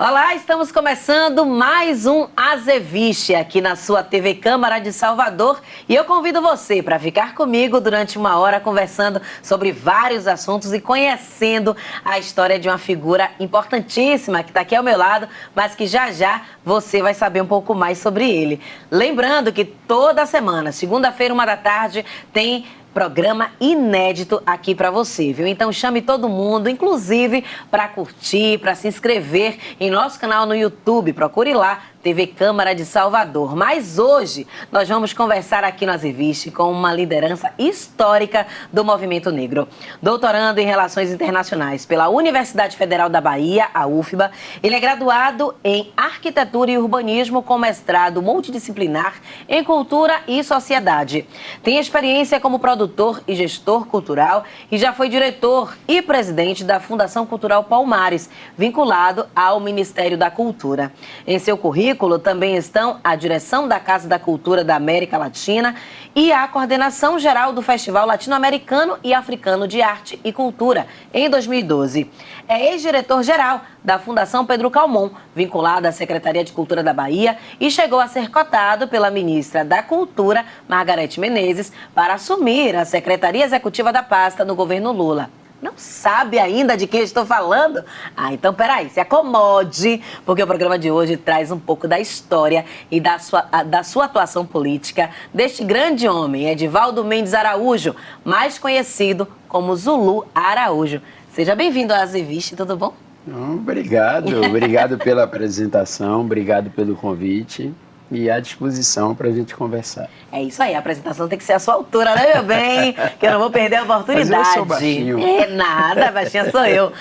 Olá, estamos começando mais um Azeviche aqui na sua TV Câmara de Salvador e eu convido você para ficar comigo durante uma hora conversando sobre vários assuntos e conhecendo a história de uma figura importantíssima que está aqui ao meu lado, mas que já já você vai saber um pouco mais sobre ele. Lembrando que toda semana, segunda-feira, 13h, tem programa inédito aqui para você, viu? Então chame todo mundo, inclusive para curtir, para se inscrever em nosso canal no YouTube. Procure lá, TV Câmara de Salvador. Mas hoje nós vamos conversar aqui no Azeviche com uma liderança histórica do movimento negro. Doutorando em Relações Internacionais pela Universidade Federal da Bahia, a UFBA, ele é graduado em Arquitetura e Urbanismo com mestrado multidisciplinar em Cultura e Sociedade. Tem experiência como produtor e gestor cultural e já foi diretor e presidente da Fundação Cultural Palmares, vinculado ao Ministério da Cultura. Em seu currículo também estão a direção da Casa da Cultura da América Latina e a coordenação geral do Festival Latino-Americano e Africano de Arte e Cultura, em 2012. É ex-diretor-geral da Fundação Pedro Calmon, vinculado à Secretaria de Cultura da Bahia, e chegou a ser cotado pela ministra da Cultura, Margarete Menezes, para assumir a Secretaria Executiva da pasta no governo Lula. Não sabe ainda de quem estou falando? Ah, então peraí, se acomode, porque o programa de hoje traz um pouco da história e da sua atuação política deste grande homem, Edivaldo Mendes Araújo, mais conhecido como Zulu Araújo. Seja bem-vindo ao Azeviche, tudo bom? Obrigado pela apresentação, obrigado pelo convite. E à disposição para a gente conversar. É isso aí, a apresentação tem que ser à sua altura, né, meu bem? Que eu não vou perder a oportunidade. Mas eu sou baixinho. É nada, baixinha sou eu.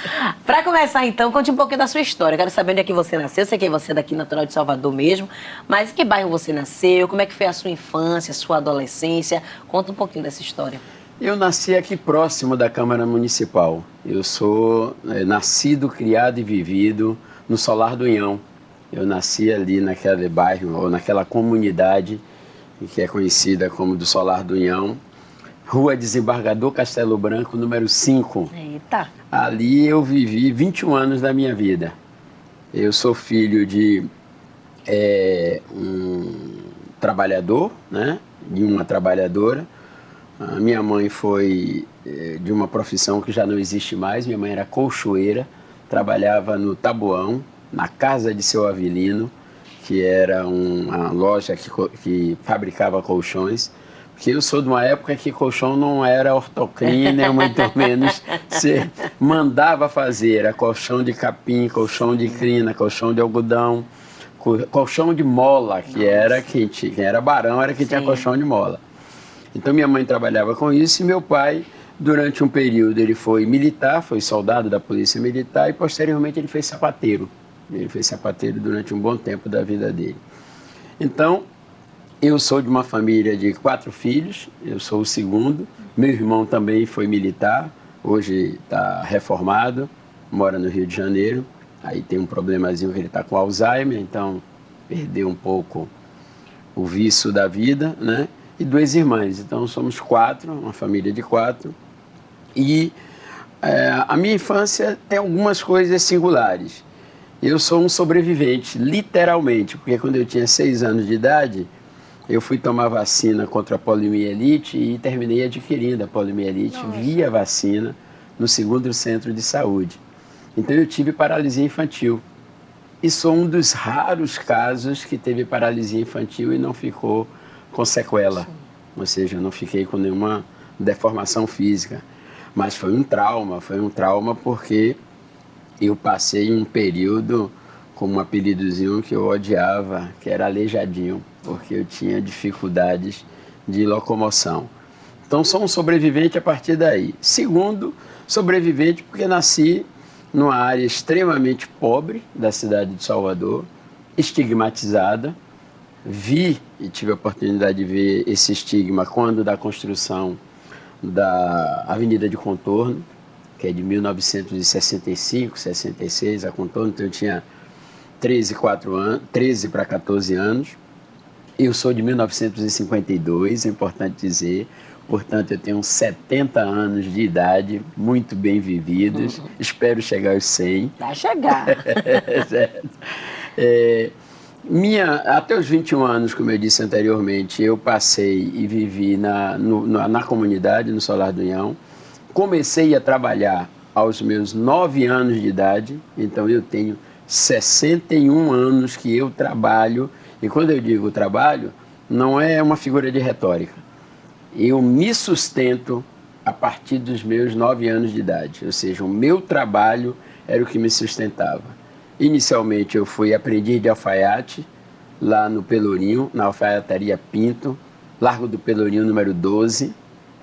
Para começar, então, conte um pouquinho da sua história. Eu quero saber onde é que você nasceu. Eu sei que você é daqui, natural de Salvador mesmo. Mas em que bairro você nasceu? Como é que foi a sua infância, a sua adolescência? Conta um pouquinho dessa história. Eu nasci aqui próximo da Câmara Municipal. Eu sou nascido, criado e vivido no Solar do Unhão. Eu nasci ali naquele bairro, ou naquela comunidade, que é conhecida como do Solar do Unhão, Rua Desembargador Castelo Branco, número 5. Eita! Ali eu vivi 21 anos da minha vida. Eu sou filho de um trabalhador, né, de uma trabalhadora. A minha mãe foi de uma profissão que já não existe mais. Minha mãe era colchoeira, trabalhava no Taboão, na casa de seu Avelino, que era uma loja que fabricava colchões, porque eu sou de uma época que colchão não era ortocrim, nem muito menos você mandava fazer, era colchão de capim, colchão de crina, colchão de algodão, colchão de mola, que era quem era barão, era quem tinha colchão de mola. Então minha mãe trabalhava com isso e meu pai, durante um período, ele foi militar, foi soldado da Polícia Militar e posteriormente ele fez sapateiro. Ele fez sapateiro durante um bom tempo da vida dele. Então, eu sou de uma família de 4 filhos, eu sou o segundo. Meu irmão também foi militar, hoje está reformado, mora no Rio de Janeiro. Aí tem um problemazinho que ele está com Alzheimer, então perdeu um pouco o vício da vida, né? E 2 irmãs, então somos 4, uma família de 4. E a minha infância tem algumas coisas singulares. Eu sou um sobrevivente, literalmente, porque quando eu tinha 6 anos de idade, eu fui tomar vacina contra a poliomielite e terminei adquirindo a poliomielite via vacina no 2º Centro de Saúde. Então eu tive paralisia infantil. E sou um dos raros casos que teve paralisia infantil e não ficou com sequela. Sim. Ou seja, eu não fiquei com nenhuma deformação física. Mas foi um trauma porque eu passei um período com um apelidozinho que eu odiava, que era aleijadinho, porque eu tinha dificuldades de locomoção. Então, sou um sobrevivente a partir daí. Segundo, sobrevivente porque nasci numa área extremamente pobre da cidade de Salvador, estigmatizada. Vi e tive a oportunidade de ver esse estigma quando da construção da Avenida de Contorno, que é de 1965, 66, a Contorno, então eu tinha 13 para 14 anos. Eu sou de 1952, é importante dizer, Portanto, eu tenho 70 anos de idade, muito bem vividos. Espero chegar aos 100. Vai chegar. Certo. Até os 21 anos, como eu disse anteriormente, eu passei e vivi na comunidade, no Solar do União. Comecei a trabalhar aos meus 9 anos de idade, então eu tenho 61 anos que eu trabalho. E quando eu digo trabalho, não é uma figura de retórica. Eu me sustento a partir dos meus 9 anos de idade, ou seja, o meu trabalho era o que me sustentava. Inicialmente eu fui aprendiz de alfaiate, lá no Pelourinho, na alfaiataria Pinto, Largo do Pelourinho, número 12.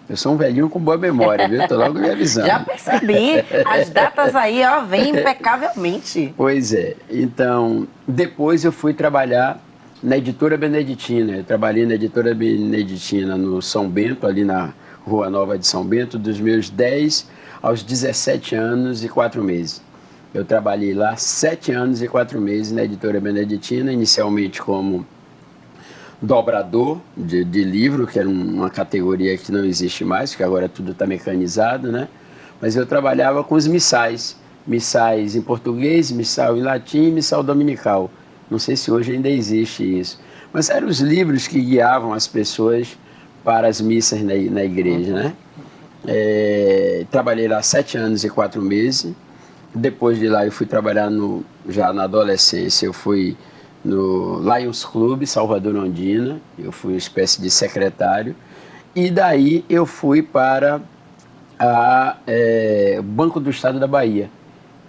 Eu sou um velhinho com boa memória, viu? Estou logo me avisando. Já percebi. As datas aí, ó, vêm impecavelmente. Pois é. Então, depois eu fui trabalhar na Editora Beneditina. Eu trabalhei na Editora Beneditina no São Bento, ali na Rua Nova de São Bento, dos meus 10 aos 17 anos e 4 meses. Eu trabalhei lá 7 anos e 4 meses na Editora Beneditina, inicialmente como dobrador de livro, que era uma categoria que não existe mais, que agora tudo está mecanizado, né? Mas eu trabalhava com os missais em português, missal em latim e missal dominical. Não sei se hoje ainda existe isso. Mas eram os livros que guiavam as pessoas para as missas na igreja, né? Trabalhei lá 7 anos e 4 meses. Depois de lá eu fui trabalhar já na adolescência, eu fui no Lions Club, Salvador Ondina, eu fui uma espécie de secretário, e daí eu fui para o Banco do Estado da Bahia.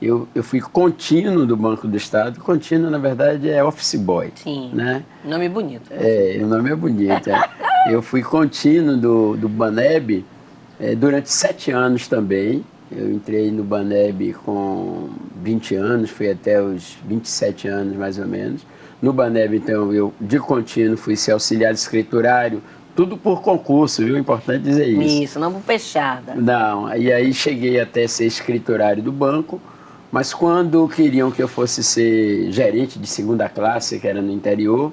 Eu fui contínuo do Banco do Estado. Contínuo, na verdade, é office boy. Sim, né? Nome bonito. O nome é bonito. Eu fui contínuo do Baneb durante 7 anos também. Eu entrei no Baneb com 20 anos, fui até os 27 anos, mais ou menos. No Baneb, então, eu, de contínuo, fui ser auxiliar escriturário, tudo por concurso, viu? Importante dizer isso. Isso, não por peixada. Não, e aí cheguei até ser escriturário do banco, mas quando queriam que eu fosse ser gerente de 2ª classe, que era no interior,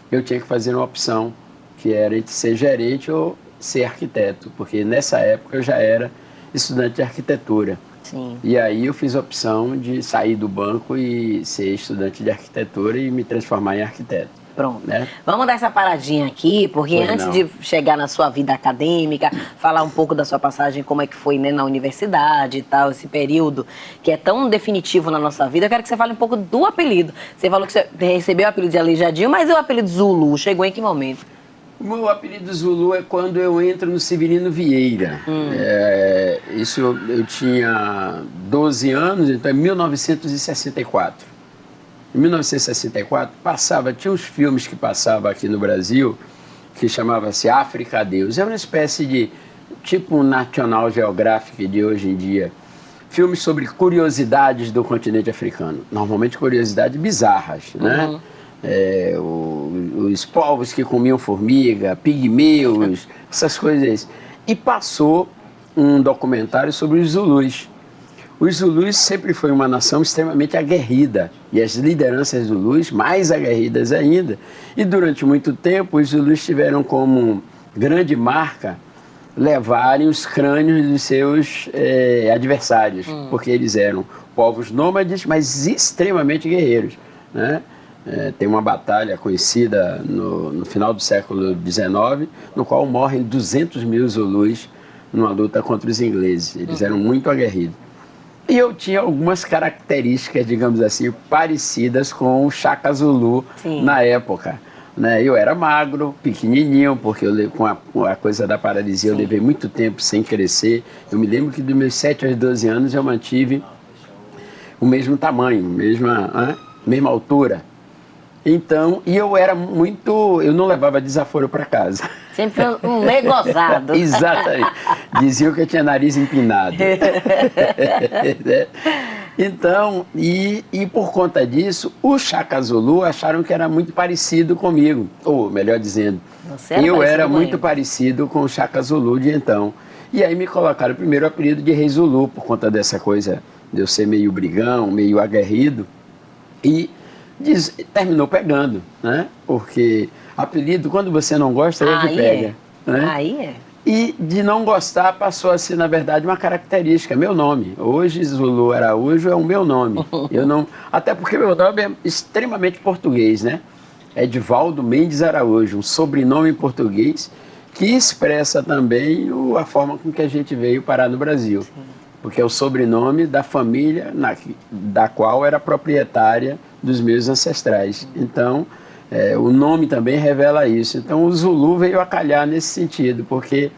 eu tinha que fazer uma opção, que era entre ser gerente ou ser arquiteto, porque nessa época eu já era estudante de arquitetura. Sim. E aí eu fiz a opção de sair do banco e ser estudante de arquitetura e me transformar em arquiteto. Pronto. Né? Vamos dar essa paradinha aqui, porque antes de chegar na sua vida acadêmica, falar um pouco da sua passagem, como é que foi, né, na universidade e tal, esse período que é tão definitivo na nossa vida, eu quero que você fale um pouco do apelido. Você falou que você recebeu o apelido de Aleijadinho, mas e o apelido Zulu? Chegou em que momento? O meu apelido Zulu é quando eu entro no Severino Vieira. Isso eu tinha 12 anos, então é 1964. Em 1964 tinha uns filmes que passavam aqui no Brasil que chamava-se África a Deus. É uma espécie de tipo um National Geographic de hoje em dia. Filmes sobre curiosidades do continente africano. Normalmente curiosidades bizarras, né? Os povos que comiam formiga, pigmeus, essas coisas. E passou um documentário sobre os Zulus. Os Zulus sempre foi uma nação extremamente aguerrida, e as lideranças Zulus mais aguerridas ainda. E durante muito tempo os Zulus tiveram como grande marca levarem os crânios dos seus adversários, porque eles eram povos nômades, mas extremamente guerreiros, né? Tem uma batalha conhecida no final do século XIX, no qual morrem 200 mil Zulus numa luta contra os ingleses. Eles eram muito aguerridos. E eu tinha algumas características, digamos assim, parecidas com o Chaka Zulu. Sim. Na época. Né? Eu era magro, pequenininho, porque com a coisa da paralisia. Sim. Eu levei muito tempo sem crescer. Eu me lembro que dos meus 7 aos 12 anos eu mantive o mesmo tamanho, mesma altura. Então, e eu não levava desaforo para casa. Sempre foi um negozado. Exatamente. Diziam que eu tinha nariz empinado. Então, e por conta disso, o Chaka Zulu acharam que era muito parecido comigo. Ou, melhor dizendo, eu era muito parecido com o Chaka Zulu de então. E aí me colocaram primeiro o apelido de Rei Zulu, por conta dessa coisa de eu ser meio brigão, meio aguerrido. E terminou pegando, né? Porque apelido, quando você não gosta, ele pega. Né? Aí é. E de não gostar passou a ser, na verdade, uma característica, meu nome. Hoje, Zulu Araújo é o meu nome. Eu não, até porque meu nome é extremamente português, né? Edivaldo Mendes Araújo, um sobrenome em português que expressa também a forma com que a gente veio parar no Brasil. Sim. Porque é o sobrenome da família da qual era proprietária dos meus ancestrais. Então, o nome também revela isso. Então, o Zulu veio a calhar nesse sentido, porque,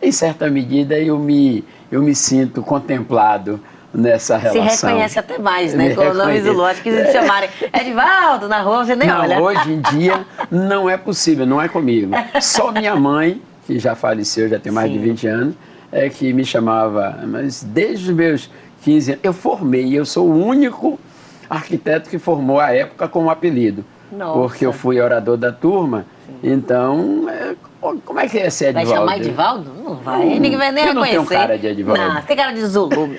em certa medida, eu me sinto contemplado nessa relação. Se reconhece até mais, né? Com o nome Zulu. Acho que se chamarem Edivaldo na rua, você nem olha. Hoje em dia não é possível, não é comigo. Só minha mãe, que já faleceu, já tem mais de 20 anos, é que me chamava, mas desde os meus 15 anos, eu formei, eu sou o único arquiteto que formou à época com um apelido. Nossa. Porque eu fui orador da turma, então, como é que é ser Edivaldo? Vai chamar Edivaldo? Não vai, ninguém vai nem reconhecer. Eu não tenho cara de Edivaldo. Não, você tem cara de Zulu.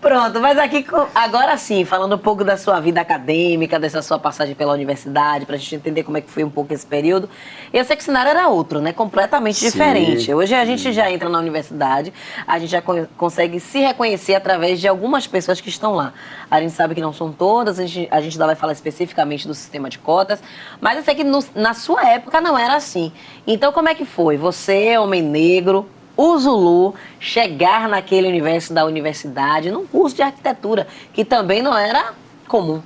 Pronto, mas aqui, agora sim, falando um pouco da sua vida acadêmica, dessa sua passagem pela universidade, pra gente entender como é que foi um pouco esse período. Eu sei que o cenário era outro, né? Completamente diferente. Hoje a gente já entra na universidade, a gente já consegue se reconhecer através de algumas pessoas que estão lá. A gente sabe que não são todas, a gente ainda vai falar especificamente do sistema de cotas, mas eu sei que na sua época não era assim. Então, como é que foi? Você, homem negro, o Zulu, chegar naquele universo da universidade, num curso de arquitetura, que também não era comum.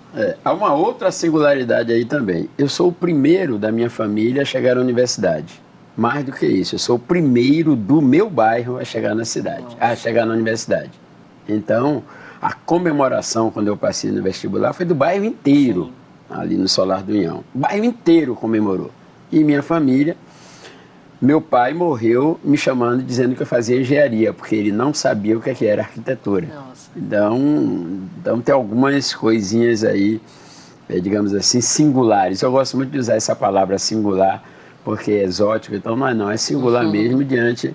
Há uma outra singularidade aí também. Eu sou o primeiro da minha família a chegar à universidade. Mais do que isso, eu sou o primeiro do meu bairro a chegar na cidade, a chegar na universidade. Então, a comemoração, quando eu passei no vestibular, foi do bairro inteiro, ali no Solar do União. O bairro inteiro comemorou. E minha família, meu pai morreu me chamando, dizendo que eu fazia engenharia, porque ele não sabia o que era arquitetura. Nossa. Então tem algumas coisinhas aí, digamos assim, singulares. Eu gosto muito de usar essa palavra singular, porque é exótico, então não é singular mesmo diante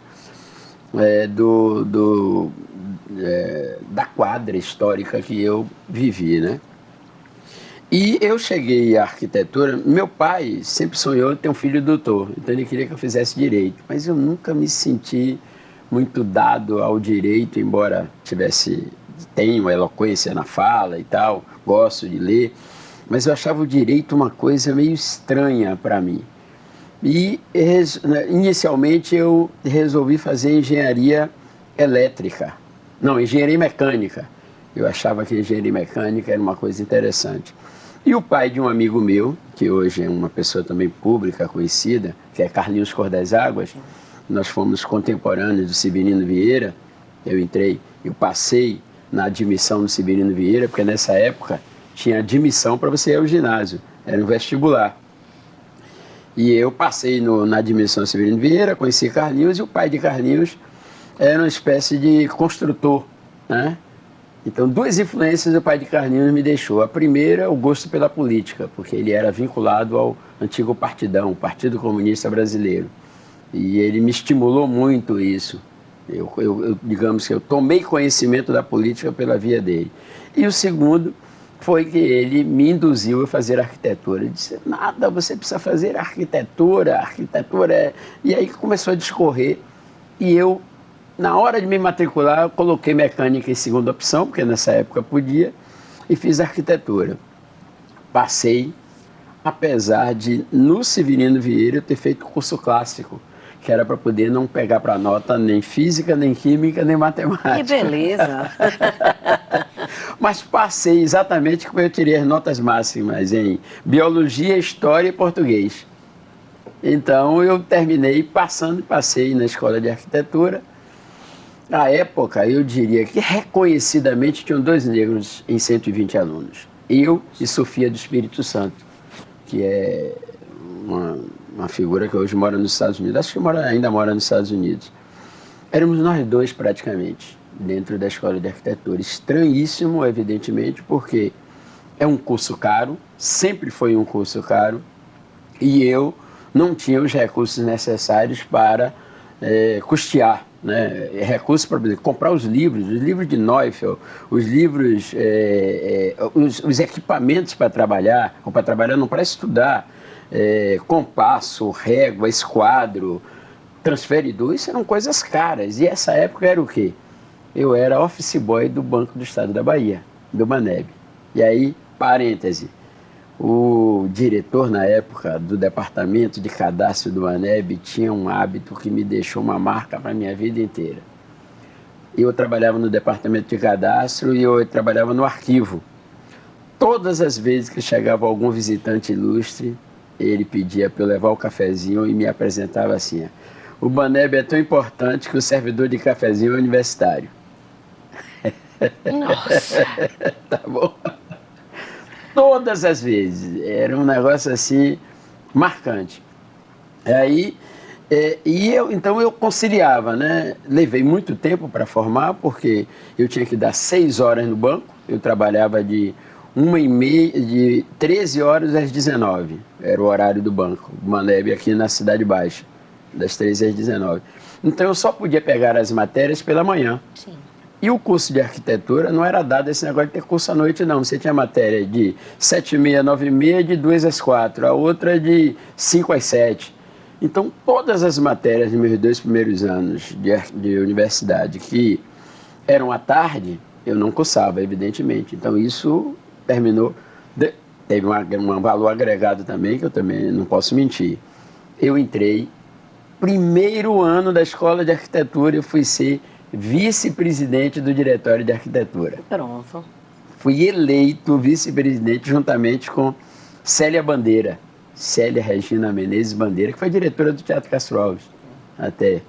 da quadra histórica que eu vivi, né? E eu cheguei à arquitetura, meu pai sempre sonhou em ter um filho doutor, então ele queria que eu fizesse direito, mas eu nunca me senti muito dado ao direito, embora tenho eloquência na fala e tal, gosto de ler, mas eu achava o direito uma coisa meio estranha para mim. E inicialmente eu resolvi fazer engenharia elétrica, não, engenharia mecânica. Eu achava que engenharia mecânica era uma coisa interessante. E o pai de um amigo meu, que hoje é uma pessoa também pública, conhecida, que é Carlinhos Cor das Águas, nós fomos contemporâneos do Severino Vieira. Eu passei na admissão do Severino Vieira, porque nessa época tinha admissão para você ir ao ginásio, era um vestibular. E eu passei na admissão do Severino Vieira, conheci Carlinhos, e o pai de Carlinhos era uma espécie de construtor, né? Então, duas influências o pai de Carlinhos me deixou. A primeira, o gosto pela política, porque ele era vinculado ao antigo Partidão, o Partido Comunista Brasileiro. E ele me estimulou muito isso. Digamos que eu tomei conhecimento da política pela via dele. E o segundo foi que ele me induziu a fazer arquitetura. Ele disse, nada, você precisa fazer arquitetura. E aí começou a discorrer. E eu, na hora de me matricular, eu coloquei mecânica em segunda opção, porque nessa época podia, e fiz arquitetura. Passei, apesar de, no Severino Vieira, eu ter feito curso clássico, que era para poder não pegar para nota nem física, nem química, nem matemática. Que beleza! Mas passei exatamente como eu tirei as notas máximas em biologia, história e português. Então eu passei na escola de arquitetura. Na época, eu diria que reconhecidamente tinham 2 negros em 120 alunos. Eu e Sofia do Espírito Santo, que é uma figura que hoje mora nos Estados Unidos. Acho que ainda mora nos Estados Unidos. Éramos nós 2 praticamente, dentro da escola de arquitetura. Estranhíssimo, evidentemente, porque é um curso caro, sempre foi um curso caro, e eu não tinha os recursos necessários para custear, né? Recursos para comprar os livros de Neufeld, os livros, os equipamentos para trabalhar, ou para trabalhar não, para estudar, compasso, régua, esquadro, transferidor, isso eram coisas caras. E essa época era o quê? Eu era office boy do Banco do Estado da Bahia, do Baneb. E aí, parêntese, o diretor na época do departamento de cadastro do Baneb tinha um hábito que me deixou uma marca para a minha vida inteira. Eu trabalhava no departamento de cadastro e eu trabalhava no arquivo. Todas as vezes que chegava algum visitante ilustre, ele pedia para eu levar o cafezinho e me apresentava assim: o Baneb é tão importante que o servidor de cafezinho é universitário. Nossa. Tá bom? Todas as vezes. Era um negócio assim, marcante. Aí, então eu conciliava, né? Levei muito tempo para formar, porque eu tinha que dar 6 horas no banco. Eu trabalhava de 1h30, de 13 horas às 19. Era o horário do banco, do Baneb aqui na Cidade Baixa, das 13 às 19. Então eu só podia pegar as matérias pela manhã. Sim. E o curso de arquitetura não era dado esse negócio de ter curso à noite, não. Você tinha matéria de 7h30, 9h30, de 2 às 4, a outra de 5 às 7. Então, todas as matérias nos meus 2 primeiros anos de universidade que eram à tarde, eu não cursava, evidentemente. Então, isso terminou... Teve um valor agregado também, que eu também não posso mentir. Eu entrei, primeiro ano da escola de arquitetura, eu fui ser vice-presidente do diretório de arquitetura. Pronto. Fui eleito vice-presidente juntamente com Célia Bandeira, Célia Regina Menezes Bandeira, que foi diretora do Teatro Castro Alves até.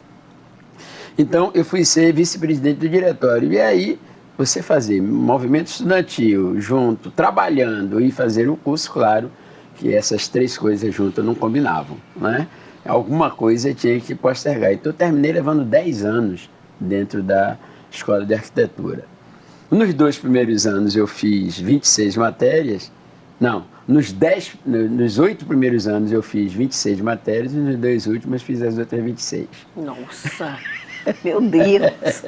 Então, eu fui ser vice-presidente do diretório. E aí, você fazer movimento estudantil junto, trabalhando e fazer o curso, claro que essas 3 coisas juntas não combinavam, né? Alguma coisa tinha que postergar. Então, eu terminei levando 10 anos dentro da escola de arquitetura. Nos 2 primeiros anos eu fiz 26 matérias. Não, nos 8 primeiros anos eu fiz 26 matérias e nos 2 últimos fiz as outras 26. Nossa, meu Deus.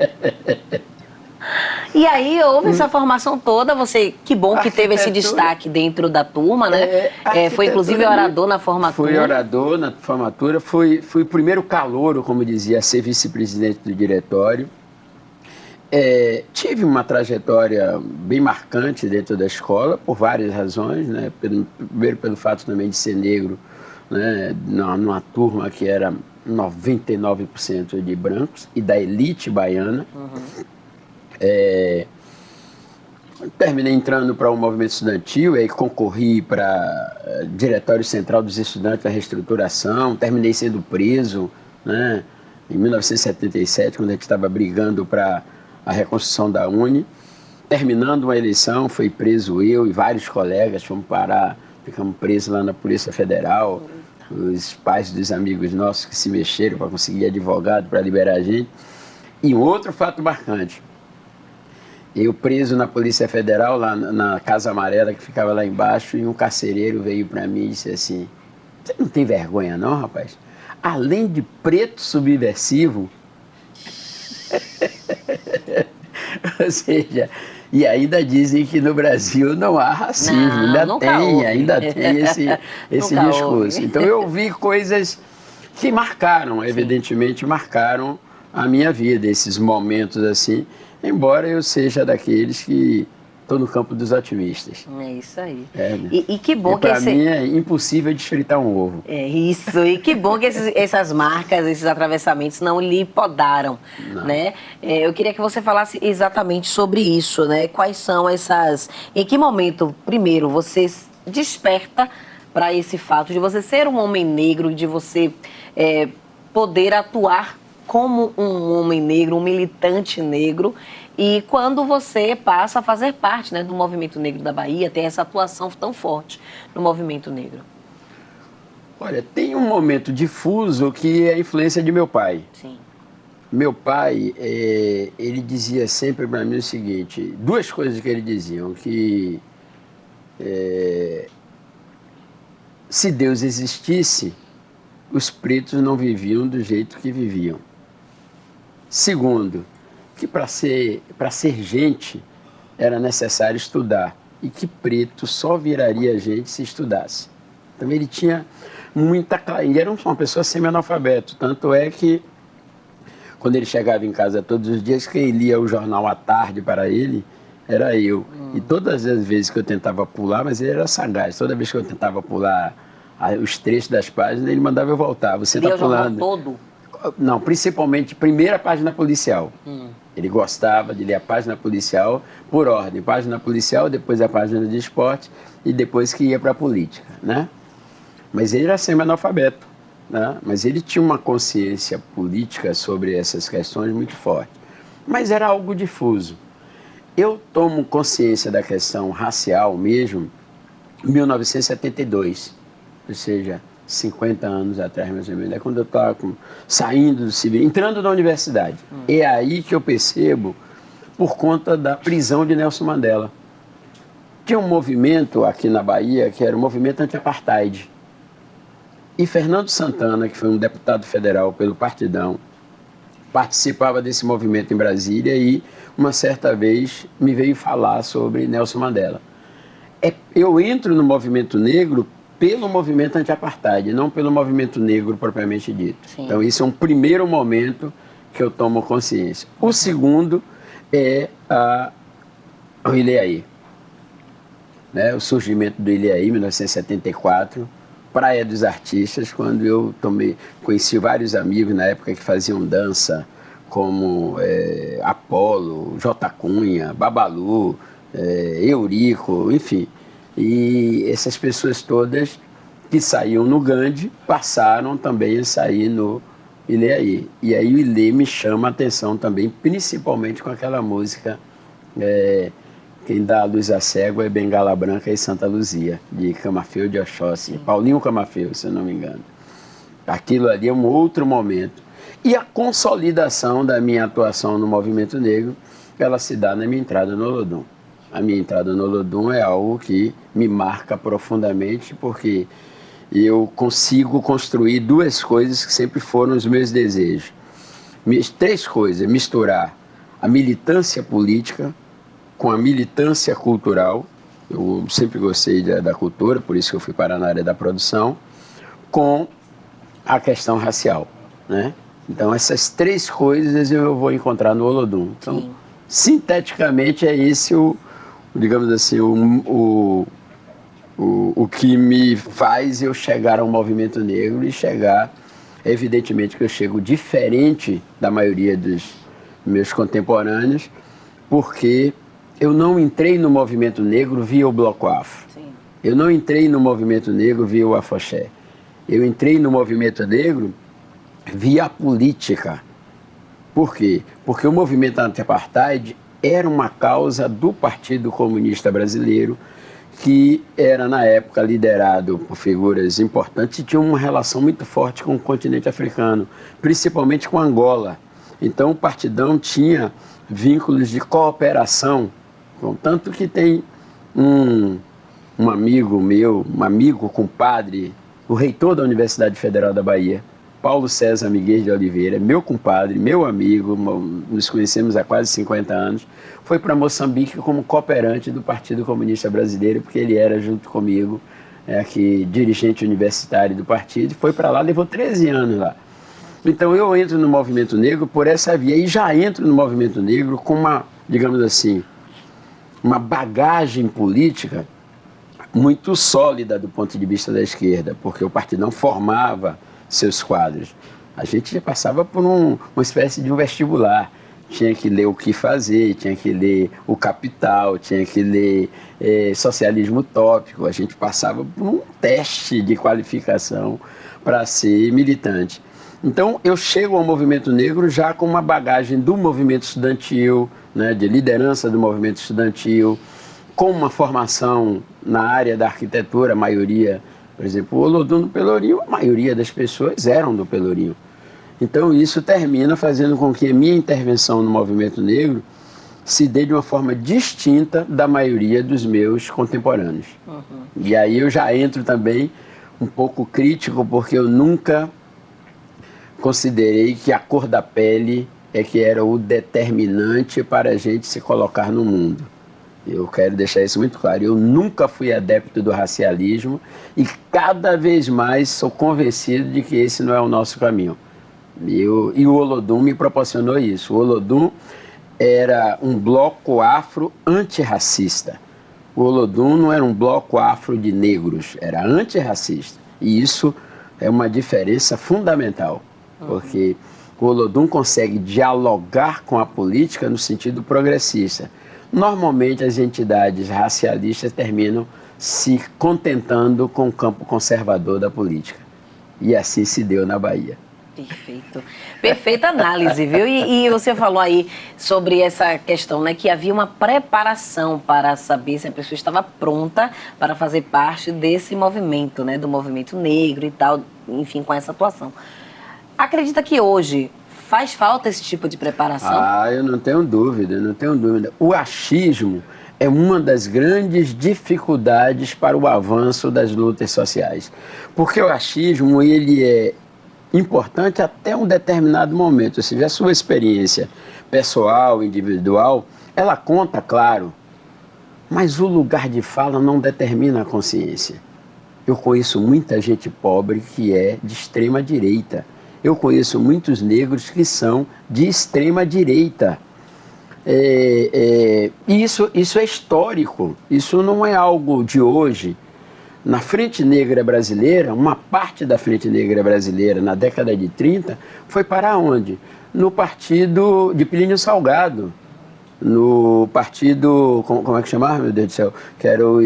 E aí houve essa formação toda, você, que bom que teve esse destaque dentro da turma, né? Foi inclusive orador na formatura. Fui orador na formatura, fui o primeiro calouro, como dizia, a ser vice-presidente do diretório. Tive uma trajetória bem marcante dentro da escola, por várias razões, né? Primeiro pelo fato também de ser negro, né? Numa turma que era 99% de brancos e da elite baiana. Uhum. Terminei entrando para o movimento estudantil, aí concorri para Diretório Central dos Estudantes da Reestruturação, terminei sendo preso, né, em 1977, quando a gente estava brigando para a reconstrução da Uni. Terminando uma eleição, foi preso eu e vários colegas, ficamos presos lá na Polícia Federal, os pais dos amigos nossos que se mexeram para conseguir advogado para liberar a gente. E um outro fato marcante, eu preso na Polícia Federal, lá na Casa Amarela, que ficava lá embaixo, e um carcereiro veio para mim e disse assim: você não tem vergonha não, rapaz? Além de preto subversivo... Ou seja, e ainda dizem que no Brasil não há racismo, ainda tem esse discurso. Então eu ouvi coisas que marcaram, evidentemente marcaram a minha vida, esses momentos assim, embora eu seja daqueles que estou no campo dos otimistas. É isso aí. Né? E que bom que para mim é impossível desfritar um ovo. É isso, e que bom que essas marcas, esses atravessamentos não lhe podaram, não. Né? Eu queria que você falasse exatamente sobre isso, né? Quais são essas... Em que momento, primeiro, você desperta para esse fato de você ser um homem negro, de você poder atuar como um homem negro, um militante negro, e quando você passa a fazer parte, né, do movimento negro da Bahia, tem essa atuação tão forte no movimento negro? Olha, tem um momento difuso que é a influência de meu pai. Sim. Meu pai, ele dizia sempre para mim o seguinte, 2 coisas que ele dizia, que se Deus existisse, os pretos não viviam do jeito que viviam. Segundo, que para ser gente era necessário estudar e que preto só viraria gente se estudasse. Também ele tinha E era uma pessoa semi-analfabeto. Tanto é que, quando ele chegava em casa todos os dias, quem lia o jornal à tarde para ele era eu. E todas as vezes que eu tentava pular, mas ele era sagaz, toda vez que eu tentava pular os trechos das páginas, ele mandava eu voltar. Você está pulando. O jornal todo? Não, principalmente primeira página policial. Ele gostava de ler a página policial por ordem. Página policial, depois a página de esporte e depois que ia para a política, né? Mas ele era semi-analfabeto, né? Mas ele tinha uma consciência política sobre essas questões muito forte. Mas era algo difuso. Eu tomo consciência da questão racial mesmo em 1972, ou seja, 50 anos atrás, mais ou menos. É quando eu estava saindo do civil, entrando na universidade. É aí que eu percebo, por conta da prisão de Nelson Mandela. Tinha um movimento aqui na Bahia, que era o movimento anti-apartheid. E Fernando Santana, que foi um deputado federal pelo Partidão, participava desse movimento em Brasília e, uma certa vez, me veio falar sobre Nelson Mandela. Eu entro no movimento negro pelo movimento anti-apartheid, não pelo movimento negro propriamente dito. Sim. Então, esse é um primeiro momento que eu tomo consciência. O segundo é o Ilhéaê. Né? O surgimento do Ilhéaê, em 1974, Praia dos Artistas, quando eu conheci vários amigos na época que faziam dança, como Apolo, J. Cunha, Babalu, Eurico, enfim. E essas pessoas todas que saíam no Gandhi passaram também a sair no Ilhéaê. E aí o Ilê me chama a atenção também, principalmente com aquela música Quem dá a luz a cego é Bengala Branca e Santa Luzia, de Camafeu de Oxóssi, Paulinho Camafeu, se eu não me engano. Aquilo ali é um outro momento. E a consolidação da minha atuação no movimento negro, ela se dá na minha entrada no Olodum. A minha entrada no Olodum é algo que me marca profundamente, porque eu consigo construir duas coisas que sempre foram os meus desejos. Três coisas: misturar a militância política com a militância cultural. Eu sempre gostei da cultura, por isso que eu fui parar na área da produção, com a questão racial, né? Então, essas três coisas eu vou encontrar no Olodum. Então, sim, sinteticamente, é esse digamos assim, o que me faz eu chegar ao movimento negro e chegar, evidentemente que eu chego diferente da maioria dos meus contemporâneos, porque eu não entrei no movimento negro via o Bloco Afro. Sim. Eu não entrei no movimento negro via o Afoxé. Eu entrei no movimento negro via a política. Por quê? Porque o movimento anti-apartheid era uma causa do Partido Comunista Brasileiro, que era, na época, liderado por figuras importantes e tinha uma relação muito forte com o continente africano, principalmente com Angola. Então, o Partidão tinha vínculos de cooperação, tanto que tem um amigo meu, um amigo, compadre, o reitor da Universidade Federal da Bahia, Paulo César Miguel de Oliveira, meu compadre, meu amigo, nos conhecemos há quase 50 anos, foi para Moçambique como cooperante do Partido Comunista Brasileiro, porque ele era, junto comigo, aqui, dirigente universitário do partido, foi para lá, levou 13 anos lá. Então eu entro no movimento negro por essa via, e já entro no movimento negro com uma, digamos assim, uma bagagem política muito sólida do ponto de vista da esquerda, porque o Partidão formava seus quadros. A gente já passava por uma espécie de um vestibular. Tinha que ler O que Fazer, tinha que ler O Capital, tinha que ler Socialismo Utópico. A gente passava por um teste de qualificação para ser militante. Então, eu chego ao movimento negro já com uma bagagem do movimento estudantil, né, de liderança do movimento estudantil, com uma formação na área da arquitetura, a maioria. Por exemplo, o Olodum do Pelourinho, a maioria das pessoas eram do Pelourinho. Então, isso termina fazendo com que a minha intervenção no movimento negro se dê de uma forma distinta da maioria dos meus contemporâneos. Uhum. E aí eu já entro também um pouco crítico, porque eu nunca considerei que a cor da pele é que era o determinante para a gente se colocar no mundo. Eu quero deixar isso muito claro. Eu nunca fui adepto do racialismo e cada vez mais sou convencido de que esse não é o nosso caminho. E o Olodum me proporcionou isso. O Olodum era um bloco afro antirracista. O Olodum não era um bloco afro de negros, era antirracista. E isso é uma diferença fundamental, porque o Olodum consegue dialogar com a política no sentido progressista. Normalmente as entidades racialistas terminam se contentando com o campo conservador da política. E assim se deu na Bahia. Perfeito. Perfeita análise, viu? E você falou aí sobre essa questão, né? Que havia uma preparação para saber se a pessoa estava pronta para fazer parte desse movimento, né? Do movimento negro e tal, enfim, com essa atuação. Acredita que hoje faz falta esse tipo de preparação? Eu não tenho dúvida, não tenho dúvida. O achismo é uma das grandes dificuldades para o avanço das lutas sociais. Porque o achismo, ele é importante até um determinado momento, ou seja, a sua experiência pessoal, individual, ela conta, claro, mas o lugar de fala não determina a consciência. Eu conheço muita gente pobre que é de extrema direita. Eu conheço muitos negros que são de extrema direita. E isso é histórico, isso não é algo de hoje. Na Frente Negra Brasileira, uma parte da Frente Negra Brasileira, na década de 30, foi para onde? No partido de Plínio Salgado, no partido, como é que chamava, meu Deus do céu? Que era o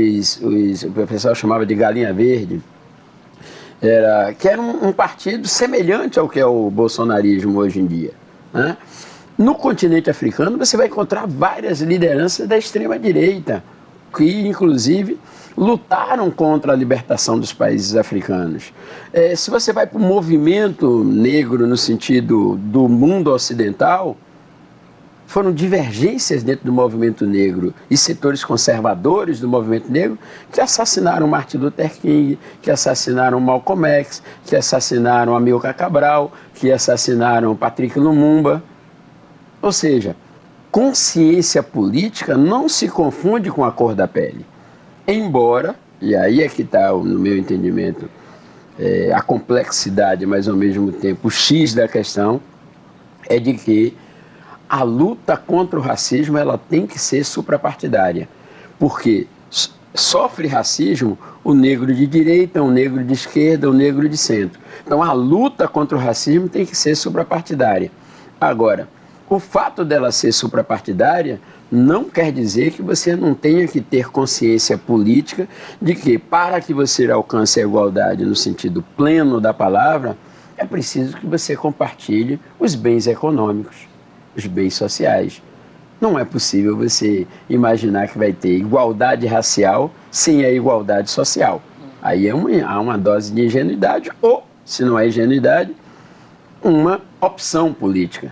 pessoal chamava de Galinha Verde, que era um partido semelhante ao que é o bolsonarismo hoje em dia, né? No continente africano, você vai encontrar várias lideranças da extrema-direita, que, inclusive, lutaram contra a libertação dos países africanos. Se você vai para o movimento negro no sentido do mundo ocidental, foram divergências dentro do movimento negro e setores conservadores do movimento negro que assassinaram Martin Luther King, que assassinaram Malcolm X, que assassinaram Amilcar Cabral, que assassinaram Patrick Lumumba. Ou seja, consciência política não se confunde com a cor da pele. Embora, e aí é que está, no meu entendimento, a complexidade, mas ao mesmo tempo o X da questão, é de que a luta contra o racismo ela tem que ser suprapartidária. Porque sofre racismo o negro de direita, o negro de esquerda, o negro de centro. Então a luta contra o racismo tem que ser suprapartidária. Agora, o fato dela ser suprapartidária não quer dizer que você não tenha que ter consciência política de que, para que você alcance a igualdade no sentido pleno da palavra, é preciso que você compartilhe os bens econômicos, os bens sociais. Não é possível você imaginar que vai ter igualdade racial sem a igualdade social. Aí há uma dose de ingenuidade ou, se não é ingenuidade, uma opção política.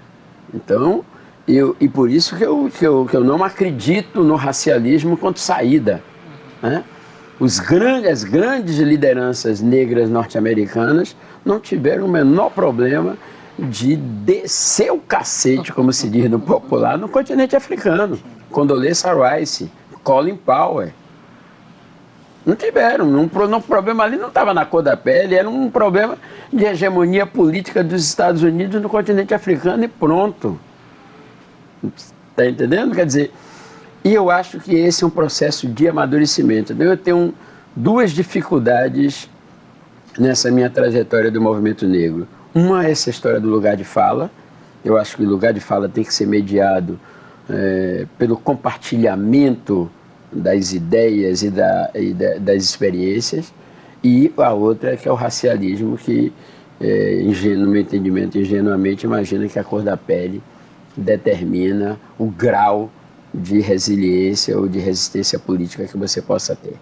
Então, e por isso que eu não acredito no racialismo quanto saída, né? As grandes lideranças negras norte-americanas não tiveram o menor problema de descer o cacete, como se diz no popular, no continente africano. Condoleezza Rice, Colin Powell. Não tiveram. O problema ali não estava na cor da pele, era um problema de hegemonia política dos Estados Unidos no continente africano e pronto. Está entendendo? Quer dizer, e eu acho que esse é um processo de amadurecimento. Eu tenho duas dificuldades nessa minha trajetória do movimento negro. Uma é essa história do lugar de fala. Eu acho que o lugar de fala tem que ser mediado pelo compartilhamento das ideias e das experiências, e a outra que é o racialismo, que, no meu entendimento, ingenuamente imagina que a cor da pele determina o grau de resiliência ou de resistência política que você possa ter.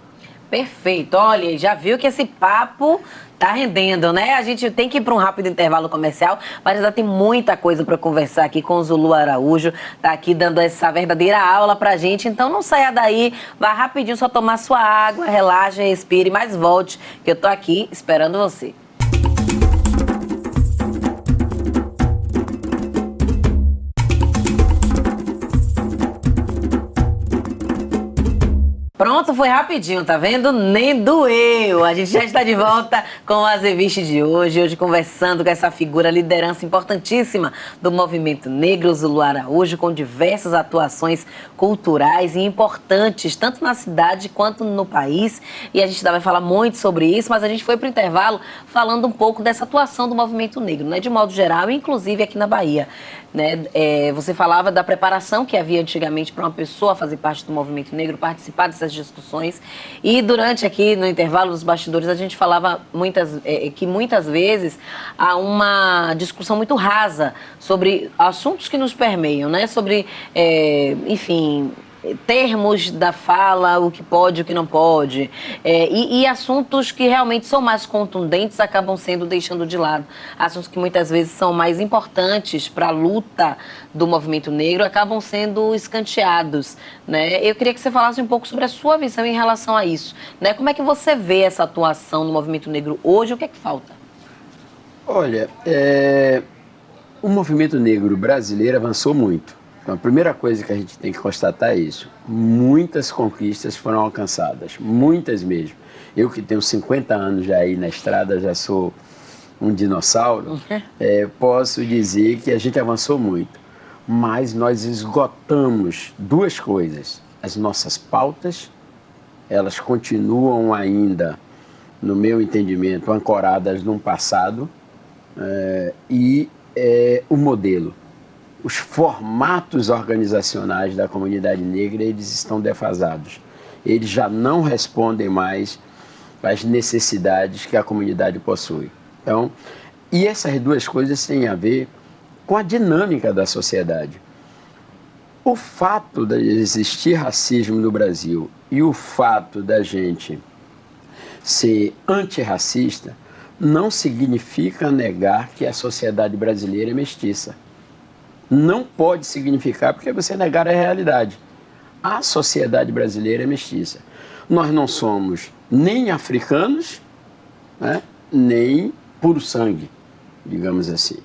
Perfeito. Olha, já viu que esse papo tá rendendo, né? A gente tem que ir para um rápido intervalo comercial, mas ainda tem muita coisa para conversar aqui com o Zulu Araújo. Tá aqui dando essa verdadeira aula pra gente. Então não saia daí, vá rapidinho só tomar sua água, relaxa, respire, mas volte, que eu tô aqui esperando você. Pronto, foi rapidinho, tá vendo? Nem doeu. A gente já está de volta com o Azeviche de hoje conversando com essa figura, liderança importantíssima do movimento negro, Zulu Araújo, com diversas atuações culturais e importantes, tanto na cidade quanto no país. E a gente ainda vai falar muito sobre isso, mas a gente foi para o intervalo falando um pouco dessa atuação do movimento negro, né? De modo geral, inclusive aqui na Bahia. Né? Você falava da preparação que havia antigamente para uma pessoa fazer parte do movimento negro, participar dessas discussões, e durante aqui no intervalo dos bastidores a gente falava que muitas vezes há uma discussão muito rasa sobre assuntos que nos permeiam, né? Sobre, enfim, termos da fala, o que pode, o que não pode, e assuntos que realmente são mais contundentes acabam sendo deixando de lado. Assuntos que muitas vezes são mais importantes para a luta do movimento negro acabam sendo escanteados, né? Eu queria que você falasse um pouco sobre a sua visão em relação a isso, né? Como é que você vê essa atuação no movimento negro hoje? O que é que falta? Olha, o movimento negro brasileiro avançou muito. Então, a primeira coisa que a gente tem que constatar é isso. Muitas conquistas foram alcançadas, muitas mesmo. Eu que tenho 50 anos já aí na estrada, já sou um dinossauro, posso dizer que a gente avançou muito. Mas nós esgotamos duas coisas. As nossas pautas, elas continuam ainda, no meu entendimento, ancoradas num passado, e o modelo. Os formatos organizacionais da comunidade negra, eles estão defasados. Eles já não respondem mais às necessidades que a comunidade possui. Então, e essas duas coisas têm a ver com a dinâmica da sociedade. O fato de existir racismo no Brasil e o fato da gente ser antirracista não significa negar que a sociedade brasileira é mestiça. Não pode significar, porque você negar a realidade. A sociedade brasileira é mestiça. Nós não somos nem africanos, né, nem puro sangue, digamos assim.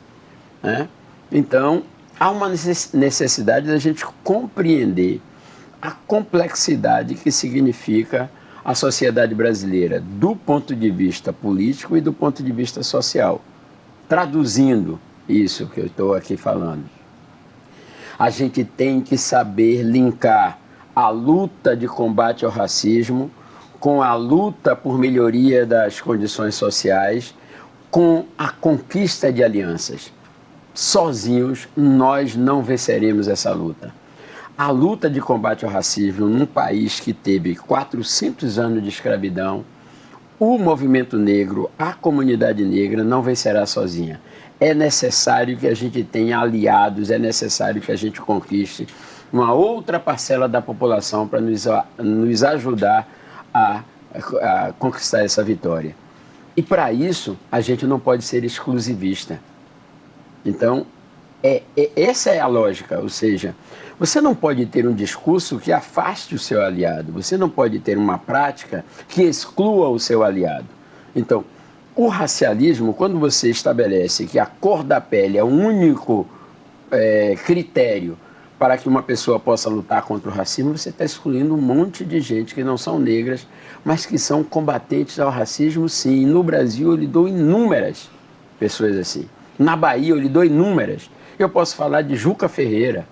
Né? Então, há uma necessidade da gente compreender a complexidade que significa a sociedade brasileira do ponto de vista político e do ponto de vista social. Traduzindo isso que eu estou aqui falando. A gente tem que saber linkar a luta de combate ao racismo com a luta por melhoria das condições sociais, com a conquista de alianças. Sozinhos, nós não venceremos essa luta. A luta de combate ao racismo num país que teve 400 anos de escravidão, o movimento negro, a comunidade negra não vencerá sozinha. É necessário que a gente tenha aliados, é necessário que a gente conquiste uma outra parcela da população para nos ajudar a conquistar essa vitória. E para isso, a gente não pode ser exclusivista. Então, essa é a lógica, ou seja, você não pode ter um discurso que afaste o seu aliado, você não pode ter uma prática que exclua o seu aliado. Então, o racialismo, quando você estabelece que a cor da pele é o único critério para que uma pessoa possa lutar contra o racismo, você está excluindo um monte de gente que não são negras, mas que são combatentes ao racismo, sim. E no Brasil eu lhe dou inúmeras pessoas assim. Na Bahia eu lhe dou inúmeras. Eu posso falar de Juca Ferreira,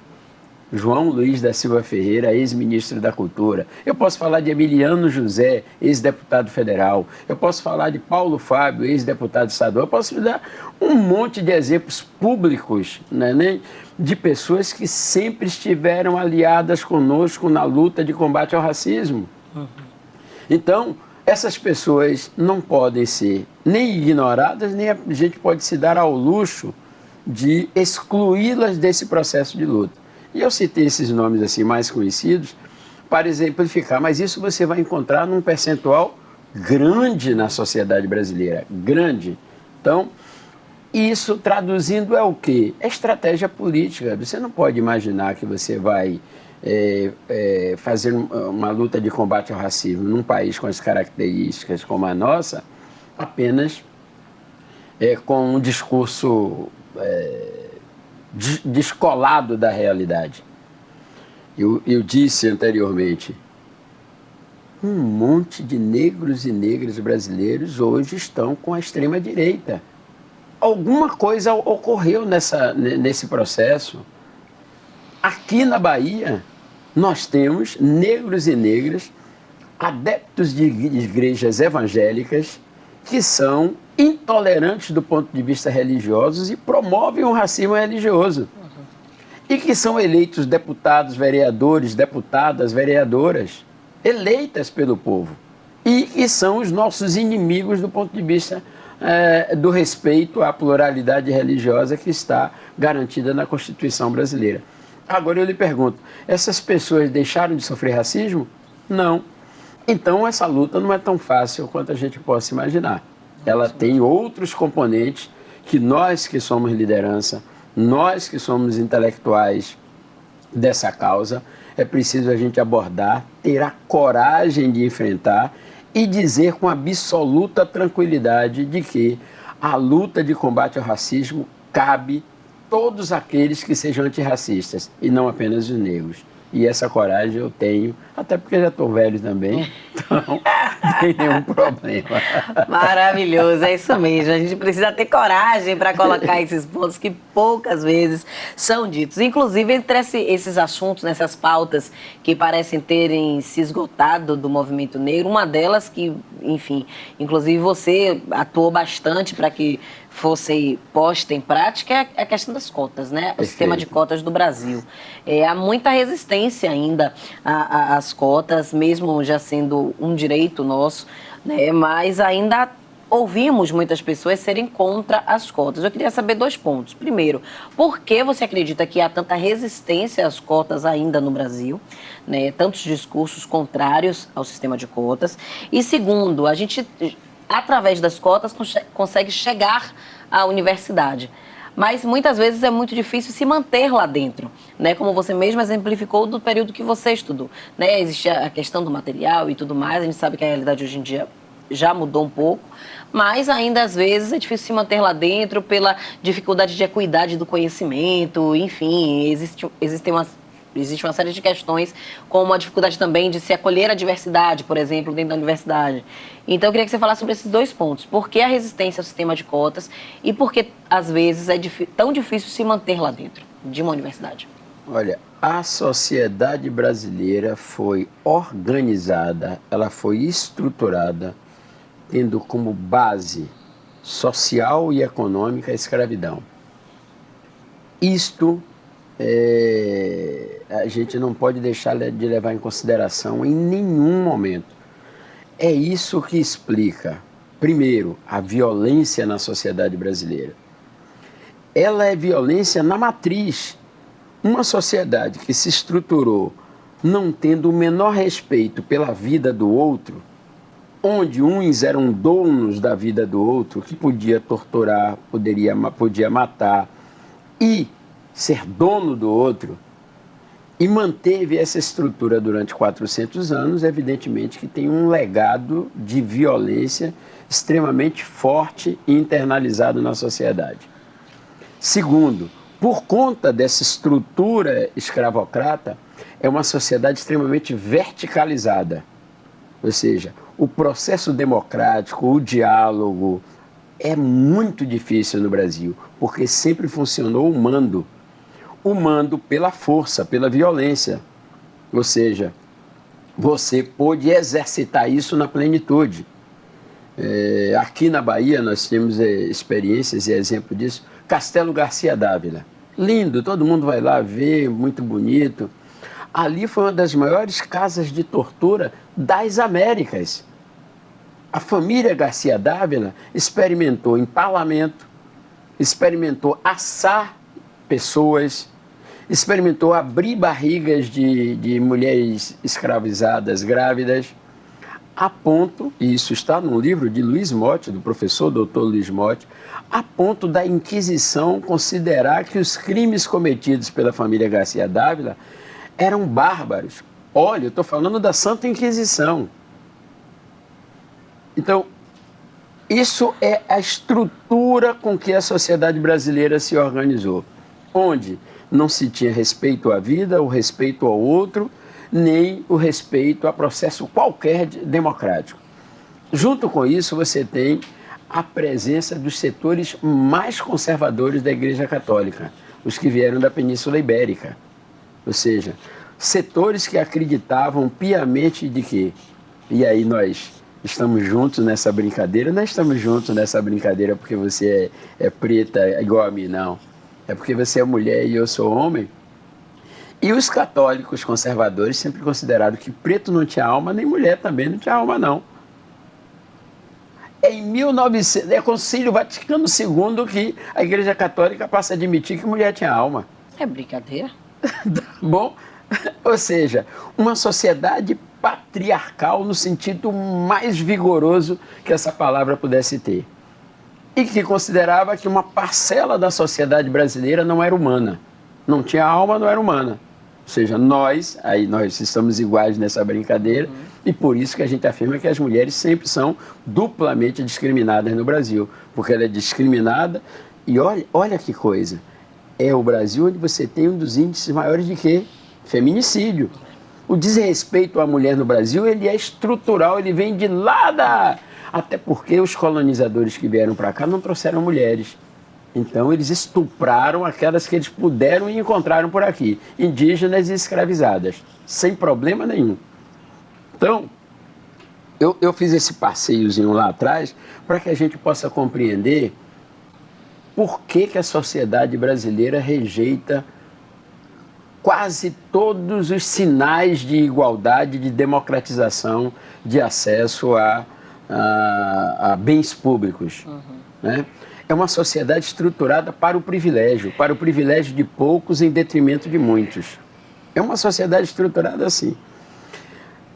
João Luiz da Silva Ferreira, ex-ministro da Cultura. Eu posso falar de Emiliano José, ex-deputado federal. Eu posso falar de Paulo Fábio, ex-deputado estadual. Eu posso dar um monte de exemplos públicos, né, de pessoas que sempre estiveram aliadas conosco na luta de combate ao racismo. Então, essas pessoas não podem ser nem ignoradas, nem a gente pode se dar ao luxo de excluí-las desse processo de luta. E eu citei esses nomes assim mais conhecidos para exemplificar, mas isso você vai encontrar num percentual grande na sociedade brasileira, grande. Então, isso traduzindo é o quê? É estratégia política. Você não pode imaginar que você vai fazer uma luta de combate ao racismo num país com as características como a nossa, apenas com um discurso descolado da realidade. Eu disse anteriormente, um monte de negros e negras brasileiros hoje estão com a extrema-direita. Alguma coisa ocorreu nesse processo. Aqui na Bahia, nós temos negros e negras, adeptos de igrejas evangélicas, que são intolerantes do ponto de vista religioso e promovem o racismo religioso. E que são eleitos deputados, vereadores, deputadas, vereadoras, eleitas pelo povo. E que são os nossos inimigos do ponto de vista do respeito à pluralidade religiosa que está garantida na Constituição brasileira. Agora eu lhe pergunto, essas pessoas deixaram de sofrer racismo? Não. Então essa luta não é tão fácil quanto a gente possa imaginar. Ela tem outros componentes que nós que somos liderança, nós que somos intelectuais dessa causa, é preciso a gente abordar, ter a coragem de enfrentar e dizer com absoluta tranquilidade de que a luta de combate ao racismo cabe todos aqueles que sejam antirracistas e não apenas os negros. E essa coragem eu tenho, até porque já estou velho também, então não tem nenhum problema. Maravilhoso, é isso mesmo. A gente precisa ter coragem para colocar esses pontos que poucas vezes são ditos. Inclusive, entre esses assuntos, nessas pautas que parecem terem se esgotado do movimento negro, uma delas que, enfim, inclusive você atuou bastante para que fosse posta em prática é a questão das cotas, né? O sistema de cotas do Brasil. Há muita resistência ainda às cotas, mesmo já sendo um direito nosso, né? Mas ainda ouvimos muitas pessoas serem contra as cotas. Eu queria saber 2 pontos. Primeiro, por que você acredita que há tanta resistência às cotas ainda no Brasil, né? Tantos discursos contrários ao sistema de cotas. E segundo, a gente, através das cotas, consegue chegar à universidade. Mas muitas vezes é muito difícil se manter lá dentro, né? Como você mesmo exemplificou do período que você estudou, né? Existe a questão do material e tudo mais, a gente sabe que a realidade hoje em dia já mudou um pouco, mas ainda às vezes é difícil se manter lá dentro pela dificuldade de equidade do conhecimento, enfim, existe uma série de questões, como a dificuldade também de se acolher a diversidade, por exemplo, dentro da universidade. Então, eu queria que você falasse sobre esses 2 pontos. Por que a resistência ao sistema de cotas e por que, às vezes, é tão difícil se manter lá dentro de uma universidade? Olha, a sociedade brasileira foi organizada, ela foi estruturada, tendo como base social e econômica a escravidão. Isto a gente não pode deixar de levar em consideração em nenhum momento. É isso que explica, primeiro, a violência na sociedade brasileira. Ela é violência na matriz. Uma sociedade que se estruturou não tendo o menor respeito pela vida do outro, onde uns eram donos da vida do outro, que podia torturar, podia matar e ser dono do outro, e manteve essa estrutura durante 400 anos, evidentemente que tem um legado de violência extremamente forte e internalizado na sociedade. Segundo, por conta dessa estrutura escravocrata, é uma sociedade extremamente verticalizada. Ou seja, o processo democrático, o diálogo, é muito difícil no Brasil, porque sempre funcionou o mando. O mando pela força, pela violência. Ou seja, você pôde exercitar isso na plenitude. Aqui na Bahia nós temos experiências e exemplo disso. Castelo Garcia Dávila. Lindo, todo mundo vai lá ver, muito bonito. Ali foi uma das maiores casas de tortura das Américas. A família Garcia Dávila experimentou empalamento, experimentou assar pessoas, experimentou abrir barrigas de mulheres escravizadas grávidas, a ponto, e isso está no livro de Luiz Motti, do professor doutor Luiz Motti, a ponto da Inquisição considerar que os crimes cometidos pela família Garcia Dávila eram bárbaros. Olha, eu estou falando da Santa Inquisição. Então, isso é a estrutura com que a sociedade brasileira se organizou, onde não se tinha respeito à vida, o respeito ao outro, nem o respeito a processo qualquer democrático. Junto com isso, você tem a presença dos setores mais conservadores da Igreja Católica, os que vieram da Península Ibérica. Ou seja, setores que acreditavam piamente de que, e aí nós estamos juntos nessa brincadeira, não estamos juntos nessa brincadeira porque você é preta igual a mim, não. É porque você é mulher e eu sou homem. E os católicos conservadores sempre consideraram que preto não tinha alma, nem mulher também não tinha alma, não. É em 1900, é Concílio Vaticano II que a Igreja Católica passa a admitir que mulher tinha alma. É brincadeira? Bom, ou seja, uma sociedade patriarcal no sentido mais vigoroso que essa palavra pudesse ter. E que considerava que uma parcela da sociedade brasileira não era humana. Não tinha alma, não era humana. Ou seja, nós estamos iguais nessa brincadeira, e por isso que a gente afirma que as mulheres sempre são duplamente discriminadas no Brasil, porque ela é discriminada, e olha que coisa, é o Brasil onde você tem um dos índices maiores de quê? Feminicídio. O desrespeito à mulher no Brasil, ele é estrutural, ele vem de lá até porque os colonizadores que vieram para cá não trouxeram mulheres. Então, eles estupraram aquelas que eles puderam e encontraram por aqui, indígenas e escravizadas, sem problema nenhum. Então, eu fiz esse passeiozinho lá atrás para que a gente possa compreender por que a sociedade brasileira rejeita quase todos os sinais de igualdade, de democratização, de acesso a bens públicos, né? É uma sociedade estruturada para o privilégio de poucos em detrimento de muitos. É uma sociedade estruturada assim.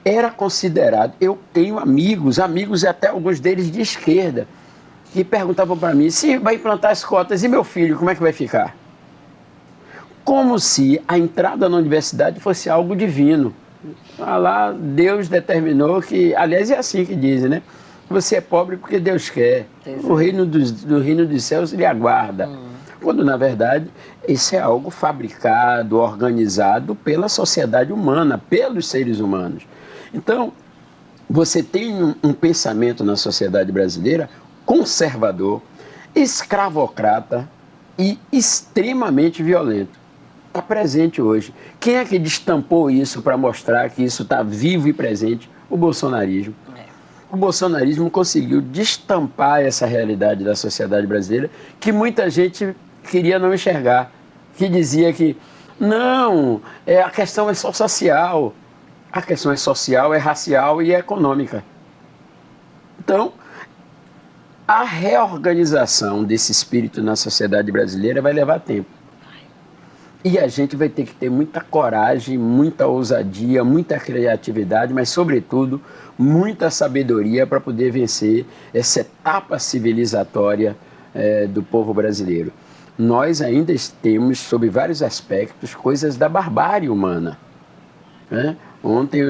Era considerado, eu tenho amigos e até alguns deles de esquerda, que perguntavam para mim, se vai implantar as cotas, e meu filho, como é que vai ficar? Como se a entrada na universidade fosse algo divino. Lá Deus determinou que, aliás, é assim que dizem, né? Você é pobre porque Deus quer. O reino dos céus lhe aguarda. Quando, na verdade, isso é algo fabricado, organizado pela sociedade humana, pelos seres humanos. Então, você tem um pensamento na sociedade brasileira conservador, escravocrata e extremamente violento. Está presente hoje. Quem é que destampou isso para mostrar que isso está vivo e presente? O bolsonarismo. O bolsonarismo conseguiu destampar essa realidade da sociedade brasileira que muita gente queria não enxergar, que dizia que não, a questão é só social, a questão é social, é racial e é econômica. Então, a reorganização desse espírito na sociedade brasileira vai levar tempo. E a gente vai ter que ter muita coragem, muita ousadia, muita criatividade, mas, sobretudo, muita sabedoria para poder vencer essa etapa civilizatória do povo brasileiro. Nós ainda temos, sob vários aspectos, coisas da barbárie humana, né? Ontem,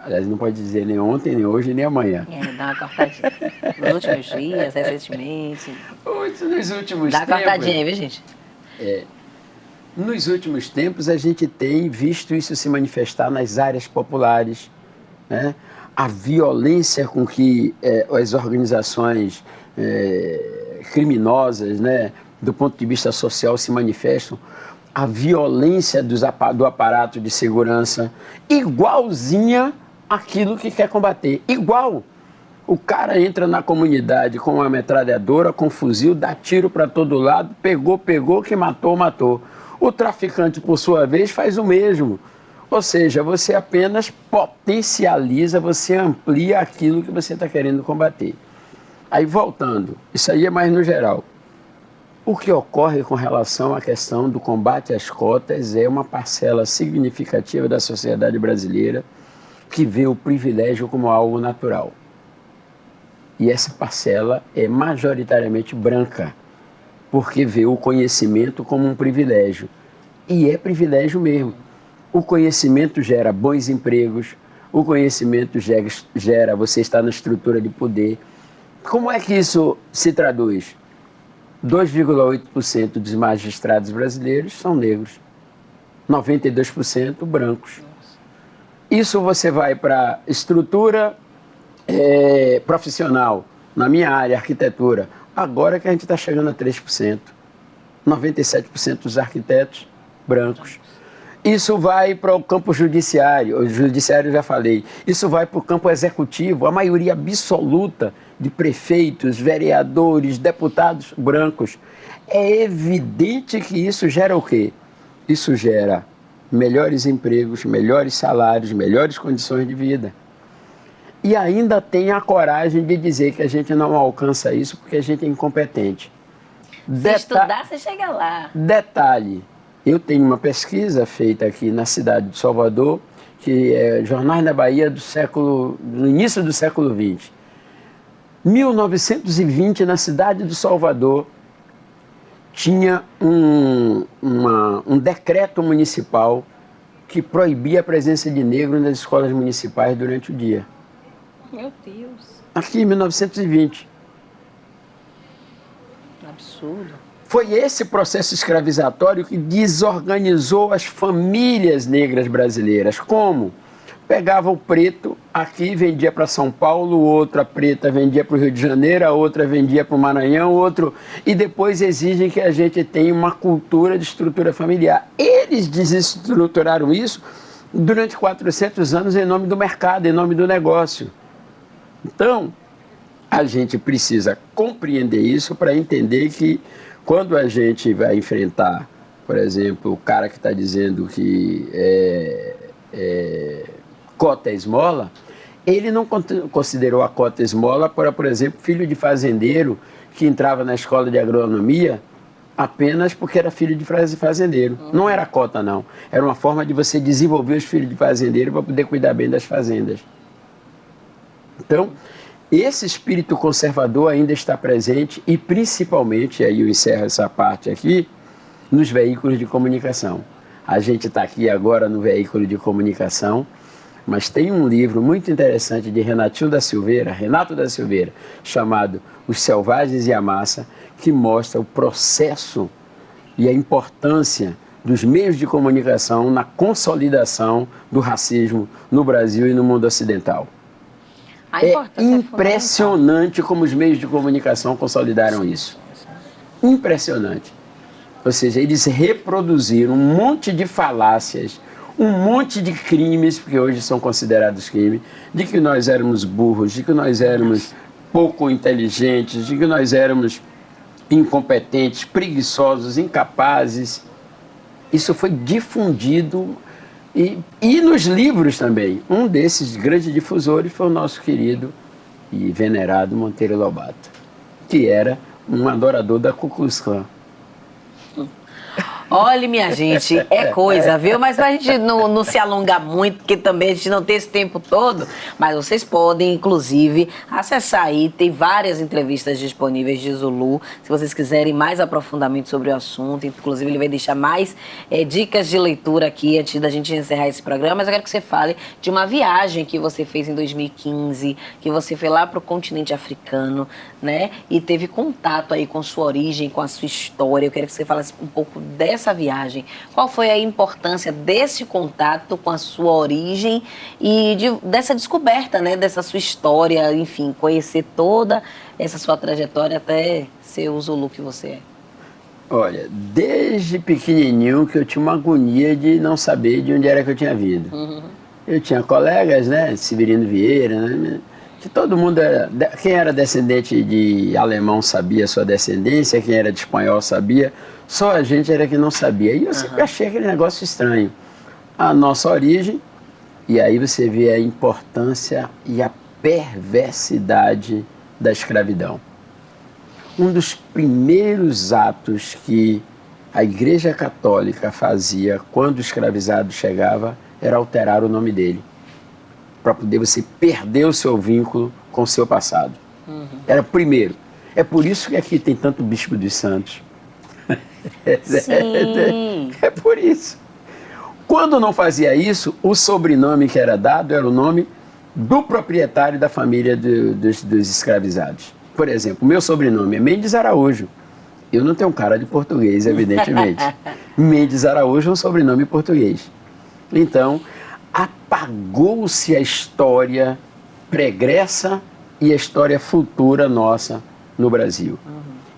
aliás, não pode dizer nem ontem, nem hoje, nem amanhã. Dá uma cortadinha. Nos últimos dias, recentemente. Nos últimos dá uma tempos. Cortadinha, viu, gente? Nos últimos tempos, a gente tem visto isso se manifestar nas áreas populares, né? A violência com que as organizações criminosas, né, do ponto de vista social, se manifestam, a violência do aparato de segurança, igualzinha àquilo que quer combater. Igual. O cara entra na comunidade com uma metralhadora, com um fuzil, dá tiro para todo lado, pegou, que matou. O traficante, por sua vez, faz o mesmo. Ou seja, você apenas potencializa, você amplia aquilo que você está querendo combater. Aí, voltando, isso aí é mais no geral. O que ocorre com relação à questão do combate às cotas é uma parcela significativa da sociedade brasileira que vê o privilégio como algo natural. E essa parcela é majoritariamente branca, porque vê o conhecimento como um privilégio. E é privilégio mesmo. O conhecimento gera bons empregos, o conhecimento gera você estar na estrutura de poder. Como é que isso se traduz? 2,8% dos magistrados brasileiros são negros. 92% brancos. Isso você vai para estrutura profissional, na minha área, arquitetura, agora que a gente está chegando a 3%. 97% dos arquitetos brancos. Isso vai para o campo judiciário, o judiciário já falei. Isso vai para o campo executivo, a maioria absoluta de prefeitos, vereadores, deputados brancos. É evidente que isso gera o quê? Isso gera melhores empregos, melhores salários, melhores condições de vida. E ainda tem a coragem de dizer que a gente não alcança isso porque a gente é incompetente. Se estudar, você chega lá. Detalhe, eu tenho uma pesquisa feita aqui na cidade de Salvador, que é Jornais da Bahia no início do século XX. 1920, na cidade de Salvador, tinha um decreto municipal que proibia a presença de negros nas escolas municipais durante o dia. Meu Deus. Aqui em 1920. Absurdo. Foi esse processo escravizatório que desorganizou as famílias negras brasileiras. Como? Pegava o preto aqui e vendia para São Paulo, outra preta vendia para o Rio de Janeiro, a outra vendia para o Maranhão, outro... E depois exigem que a gente tenha uma cultura de estrutura familiar. Eles desestruturaram isso durante 400 anos em nome do mercado, em nome do negócio. Então, a gente precisa compreender isso para entender que quando a gente vai enfrentar, por exemplo, o cara que está dizendo que cota esmola, ele não considerou a cota esmola para, por exemplo, filho de fazendeiro que entrava na escola de agronomia apenas porque era filho de fazendeiro. Não era cota, não. Era uma forma de você desenvolver os filhos de fazendeiro para poder cuidar bem das fazendas. Então, esse espírito conservador ainda está presente e principalmente, e aí eu encerro essa parte aqui, nos veículos de comunicação. A gente está aqui agora no veículo de comunicação, mas tem um livro muito interessante de Renato da Silveira, chamado Os Selvagens e a Massa, que mostra o processo e a importância dos meios de comunicação na consolidação do racismo no Brasil e no mundo ocidental. É impressionante como os meios de comunicação consolidaram isso. Impressionante. Ou seja, eles reproduziram um monte de falácias, um monte de crimes, porque hoje são considerados crimes, de que nós éramos burros, de que nós éramos pouco inteligentes, de que nós éramos incompetentes, preguiçosos, incapazes. Isso foi difundido e nos livros também. Um desses grandes difusores foi o nosso querido e venerado Monteiro Lobato, que era um adorador da Ku Klux Klan. Olha, minha gente, é coisa, viu? Mas pra gente não se alongar muito, porque também a gente não tem esse tempo todo, mas vocês podem, inclusive, acessar aí, tem várias entrevistas disponíveis de Zulu, se vocês quiserem mais aprofundamento sobre o assunto, inclusive ele vai deixar mais dicas de leitura aqui, antes da gente encerrar esse programa, mas eu quero que você fale de uma viagem que você fez em 2015, que você foi lá pro continente africano, né? E teve contato aí com sua origem, com a sua história. Eu quero que você falasse um pouco dessa viagem. Qual foi a importância desse contato com a sua origem e dessa descoberta, né? Dessa sua história, enfim, conhecer toda essa sua trajetória até ser o Zulu que você é. Olha, desde pequenininho que eu tinha uma agonia de não saber de onde era que eu tinha vindo. Uhum. Eu tinha colegas, né? Severino Vieira, né? Que todo mundo era... Quem era descendente de alemão sabia a sua descendência, quem era de espanhol sabia, só a gente era que não sabia. E eu sempre achei aquele negócio estranho. A nossa origem, e aí você vê a importância e a perversidade da escravidão. Um dos primeiros atos que a Igreja Católica fazia quando o escravizado chegava era alterar o nome dele, para poder você perder o seu vínculo com o seu passado. Uhum. Era o primeiro. É por isso que aqui tem tanto Bispo dos Santos. Sim. É por isso. Quando não fazia isso, o sobrenome que era dado era o nome do proprietário da família dos escravizados. Por exemplo, meu sobrenome é Mendes Araújo. Eu não tenho cara de português, evidentemente. Mendes Araújo é um sobrenome português. Então, apagou-se a história pregressa e a história futura nossa no Brasil.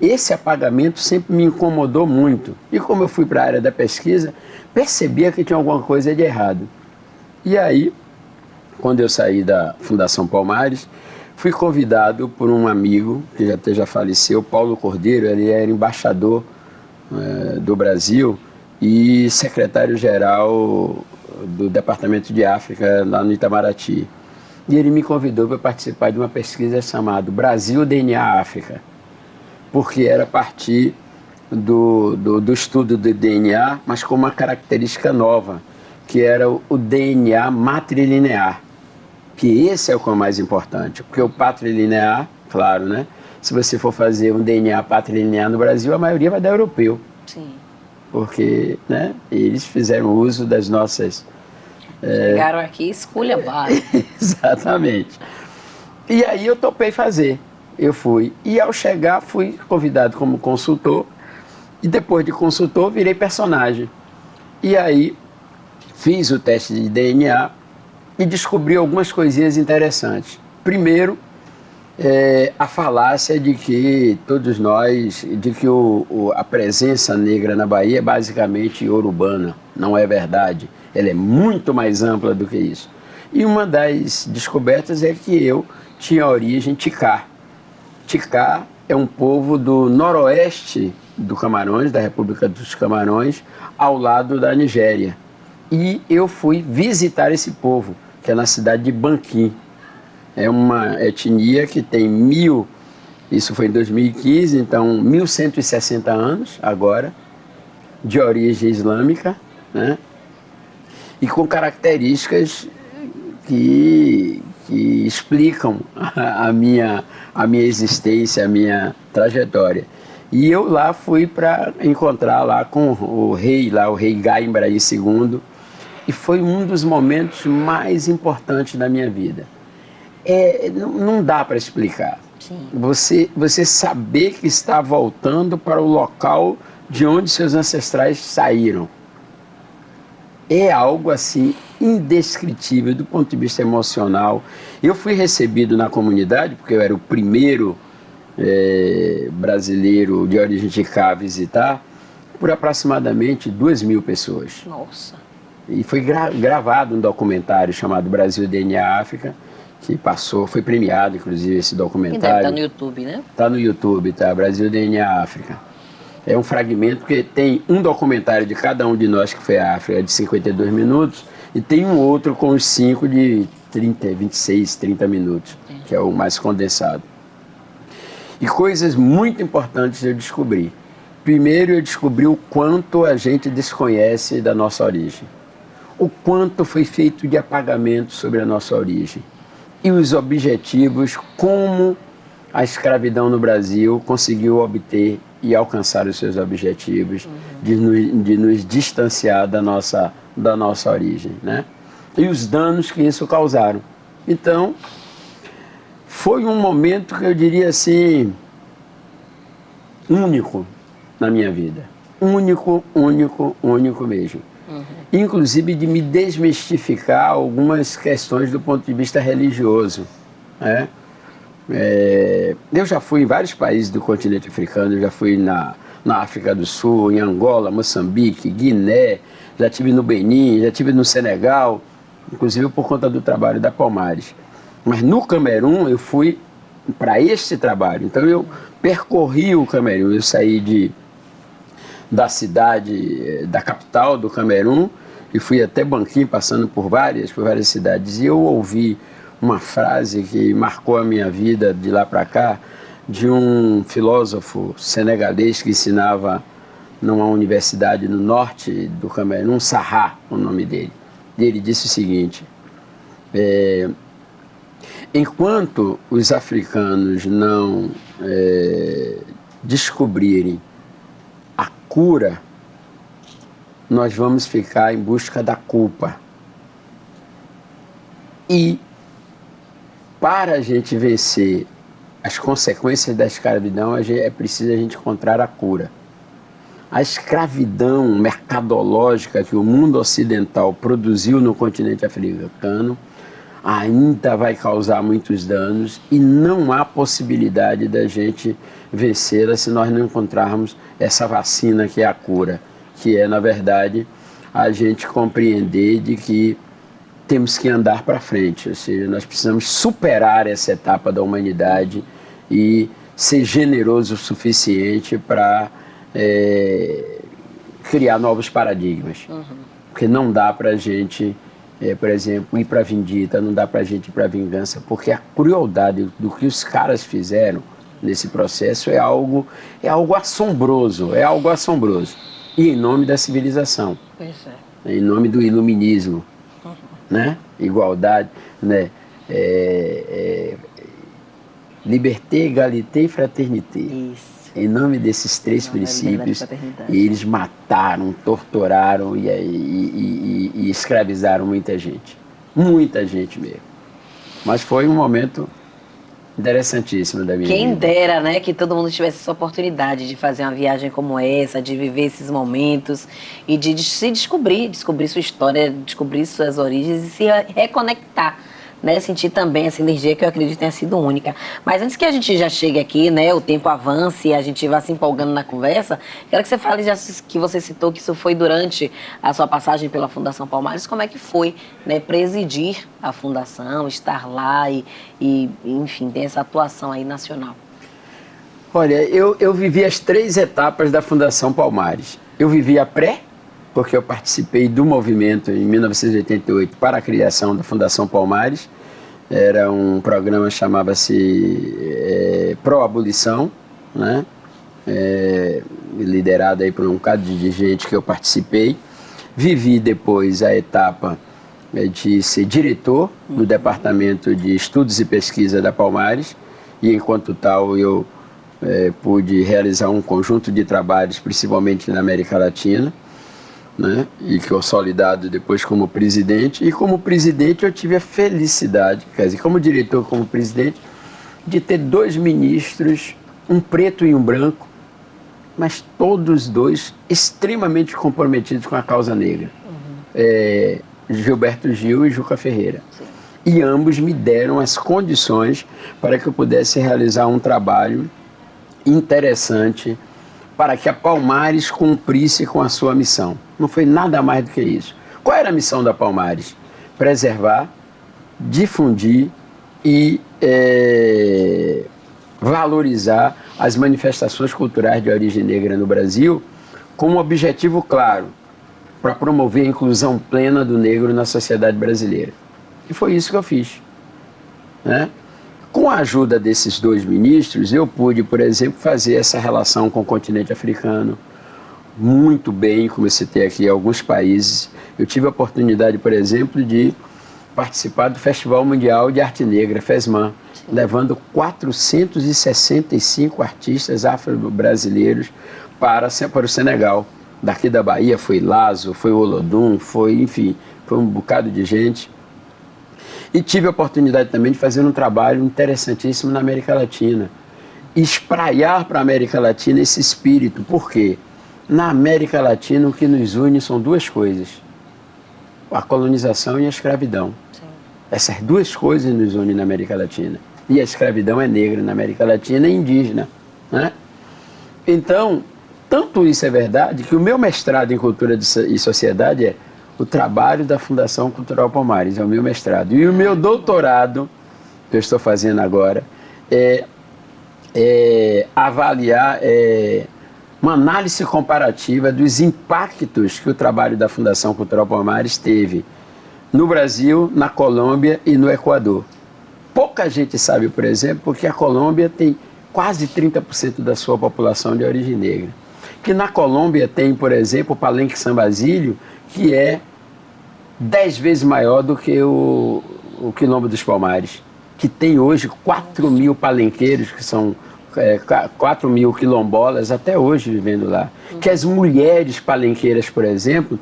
Esse apagamento sempre me incomodou muito. E como eu fui para a área da pesquisa, percebia que tinha alguma coisa de errado. E aí, quando eu saí da Fundação Palmares, fui convidado por um amigo, que já faleceu, Paulo Cordeiro. Ele era embaixador do Brasil e secretário-geral do Departamento de África lá no Itamaraty. E ele me convidou para participar de uma pesquisa chamada Brasil DNA África, porque era a partir do estudo do DNA, mas com uma característica nova, que era o DNA matrilinear, que esse é o que é o mais importante, porque o patrilinear, claro, né? Se você for fazer um DNA patrilinear no Brasil, a maioria vai dar europeu. Sim. Porque, né, eles fizeram uso das nossas... Chegaram aqui, escolha base. Exatamente. E aí eu topei fazer. Eu fui. E ao chegar, fui convidado como consultor. E depois de consultor, virei personagem. E aí fiz o teste de DNA e descobri algumas coisinhas interessantes. Primeiro, a falácia de que todos nós, de que a presença negra na Bahia é basicamente urbana. Não é verdade. Ela é muito mais ampla do que isso. E uma das descobertas é que eu tinha origem ticá. Ticá é um povo do noroeste do Camarões, da República dos Camarões, ao lado da Nigéria. E eu fui visitar esse povo, que é na cidade de Banquim. É uma etnia que tem isso foi em 2015, então 1160 anos agora, de origem islâmica, né? E com características que explicam a minha existência, a minha trajetória. E eu lá fui para encontrar lá com o rei Gai II, e foi um dos momentos mais importantes da minha vida. Não dá para explicar. Sim. Você saber que está voltando para o local de onde seus ancestrais saíram. É algo assim indescritível do ponto de vista emocional. Eu fui recebido na comunidade, porque eu era o primeiro brasileiro de origem ticá a visitar, por aproximadamente 2.000 pessoas. Nossa. E foi gravado um documentário chamado Brasil DNA África, que foi premiado, inclusive, esse documentário. E deve estar no YouTube, né? Está no YouTube, tá? Brasil DNA África. É um fragmento, porque tem um documentário de cada um de nós que foi à África, de 52 minutos, e tem um outro com os 5 de 26, 30 minutos, que é o mais condensado. E coisas muito importantes eu descobri. Primeiro, eu descobri o quanto a gente desconhece da nossa origem. O quanto foi feito de apagamento sobre a nossa origem. E os objetivos, como a escravidão no Brasil conseguiu obter e alcançar os seus objetivos de nos distanciar da nossa origem, né? E os danos que isso causaram. Então, foi um momento que eu diria assim, único na minha vida. Único, único, único mesmo. Inclusive de me desmistificar algumas questões do ponto de vista religioso, né? Eu já fui em vários países do continente africano, eu já fui na África do Sul, em Angola, Moçambique, Guiné, já estive no Benin, já estive no Senegal, inclusive por conta do trabalho da Palmares. Mas no Camerun eu fui para este trabalho, então eu percorri o Camerun, eu saí da cidade, da capital do Camerun, e fui até Banquim, passando por várias cidades, e eu ouvi uma frase que marcou a minha vida de lá para cá, de um filósofo senegalês que ensinava numa universidade no norte do Camerun, Sarra, o nome dele. E ele disse o seguinte: enquanto os africanos não descobrirem a cura, nós vamos ficar em busca da culpa. E para a gente vencer as consequências da escravidão, é preciso a gente encontrar a cura. A escravidão mercadológica que o mundo ocidental produziu no continente africano ainda vai causar muitos danos e não há possibilidade da gente vencê-la se nós não encontrarmos essa vacina que é a cura, que é, na verdade, a gente compreender de que temos que andar para frente, ou seja, nós precisamos superar essa etapa da humanidade e ser generoso o suficiente para criar novos paradigmas. Porque não dá para a gente, por exemplo, ir para a vindita, não dá para a gente ir para a vingança, porque a crueldade do que os caras fizeram nesse processo é algo assombroso, E em nome da civilização, em nome do iluminismo, né? Igualdade, né? Liberté, égalité e fraternité. Isso. Em nome desses três princípios, eles mataram, torturaram e escravizaram muita gente mesmo. Mas foi um momento interessantíssimo da minha vida. Quem dera, né, que todo mundo tivesse essa oportunidade de fazer uma viagem como essa, de viver esses momentos e de se descobrir sua história, descobrir suas origens e se reconectar, né, sentir também essa energia que eu acredito tenha sido única. Mas antes que a gente já chegue aqui, né, o tempo avance e a gente vá se empolgando na conversa, quero que você fale, já que você citou que isso foi durante a sua passagem pela Fundação Palmares, como é que foi, né, presidir a Fundação, estar lá e enfim, ter essa atuação aí nacional? Olha, eu vivi as 3 etapas da Fundação Palmares. Eu vivi a pré, porque eu participei do movimento em 1988 para a criação da Fundação Palmares. Era um programa que chamava-se Pró-Abolição, né? Liderado aí por um bocado de gente que eu participei. Vivi depois a etapa de ser diretor do Departamento de Estudos e Pesquisa da Palmares, e enquanto tal eu pude realizar um conjunto de trabalhos, principalmente na América Latina, né? E que eu consolidado depois como presidente, e como presidente eu tive a felicidade, quer dizer, como diretor, como presidente, de ter 2 ministros, um preto e um branco, mas todos 2 extremamente comprometidos com a causa negra. Gilberto Gil e Juca Ferreira. Sim. E ambos me deram as condições para que eu pudesse realizar um trabalho interessante para que a Palmares cumprisse com a sua missão. Não foi nada mais do que isso. Qual era a missão da Palmares? Preservar, difundir e valorizar as manifestações culturais de origem negra no Brasil, com um objetivo claro, para promover a inclusão plena do negro na sociedade brasileira. E foi isso que eu fiz, né? Com a ajuda desses 2 ministros, eu pude, por exemplo, fazer essa relação com o continente africano muito bem, como eu citei aqui, alguns países. Eu tive a oportunidade, por exemplo, de participar do Festival Mundial de Arte Negra, FESMAN, levando 465 artistas afro-brasileiros para o Senegal. Daqui da Bahia foi Lazo, foi Olodum, enfim, foi um bocado de gente. E tive a oportunidade também de fazer um trabalho interessantíssimo na América Latina. Espraiar para a América Latina esse espírito. Por quê? Na América Latina o que nos une são 2 coisas. A colonização e a escravidão. Sim. Essas 2 coisas nos unem na América Latina. E a escravidão é negra na América Latina e indígena, né? Então, tanto isso é verdade que o meu mestrado em Cultura e Sociedade é o trabalho da Fundação Cultural Palmares, é o meu mestrado. E o meu doutorado, que eu estou fazendo agora, é avaliar uma análise comparativa dos impactos que o trabalho da Fundação Cultural Palmares teve no Brasil, na Colômbia e no Equador. Pouca gente sabe, por exemplo, porque a Colômbia tem quase 30% da sua população de origem negra. Que na Colômbia tem, por exemplo, o Palenque San Basílio, que é 10 vezes maior do que o Quilombo dos Palmares, que tem hoje 4.000 palenqueiros, que são 4.000 quilombolas até hoje vivendo lá. Que as mulheres palenqueiras, por exemplo,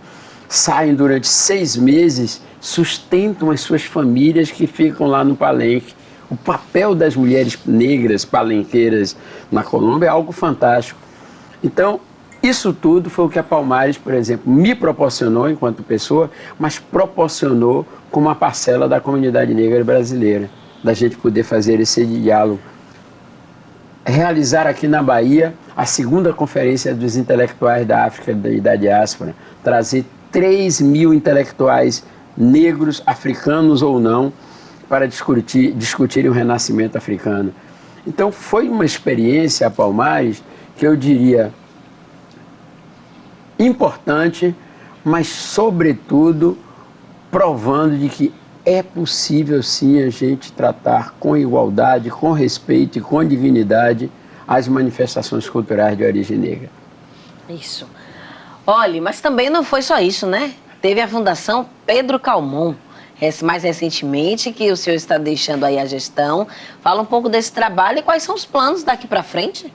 saem durante 6 meses, sustentam as suas famílias que ficam lá no palenque. o papel das mulheres negras palenqueiras na Colômbia é algo fantástico. Então, isso tudo foi o que a Palmares, por exemplo, me proporcionou enquanto pessoa, mas proporcionou com uma parcela da comunidade negra brasileira, da gente poder fazer esse diálogo. Realizar aqui na Bahia a segunda conferência dos intelectuais da África e da diáspora, trazer 3.000 intelectuais negros, africanos ou não, para discutirem o renascimento africano. Então foi uma experiência, a Palmares, que eu diria importante, mas sobretudo provando de que é possível sim a gente tratar com igualdade, com respeito e com dignidade as manifestações culturais de origem negra. Isso. Olha, mas também não foi só isso, né? Teve a Fundação Pedro Calmon, mais recentemente, que o senhor está deixando aí a gestão. Fala um pouco desse trabalho e quais são os planos daqui para frente?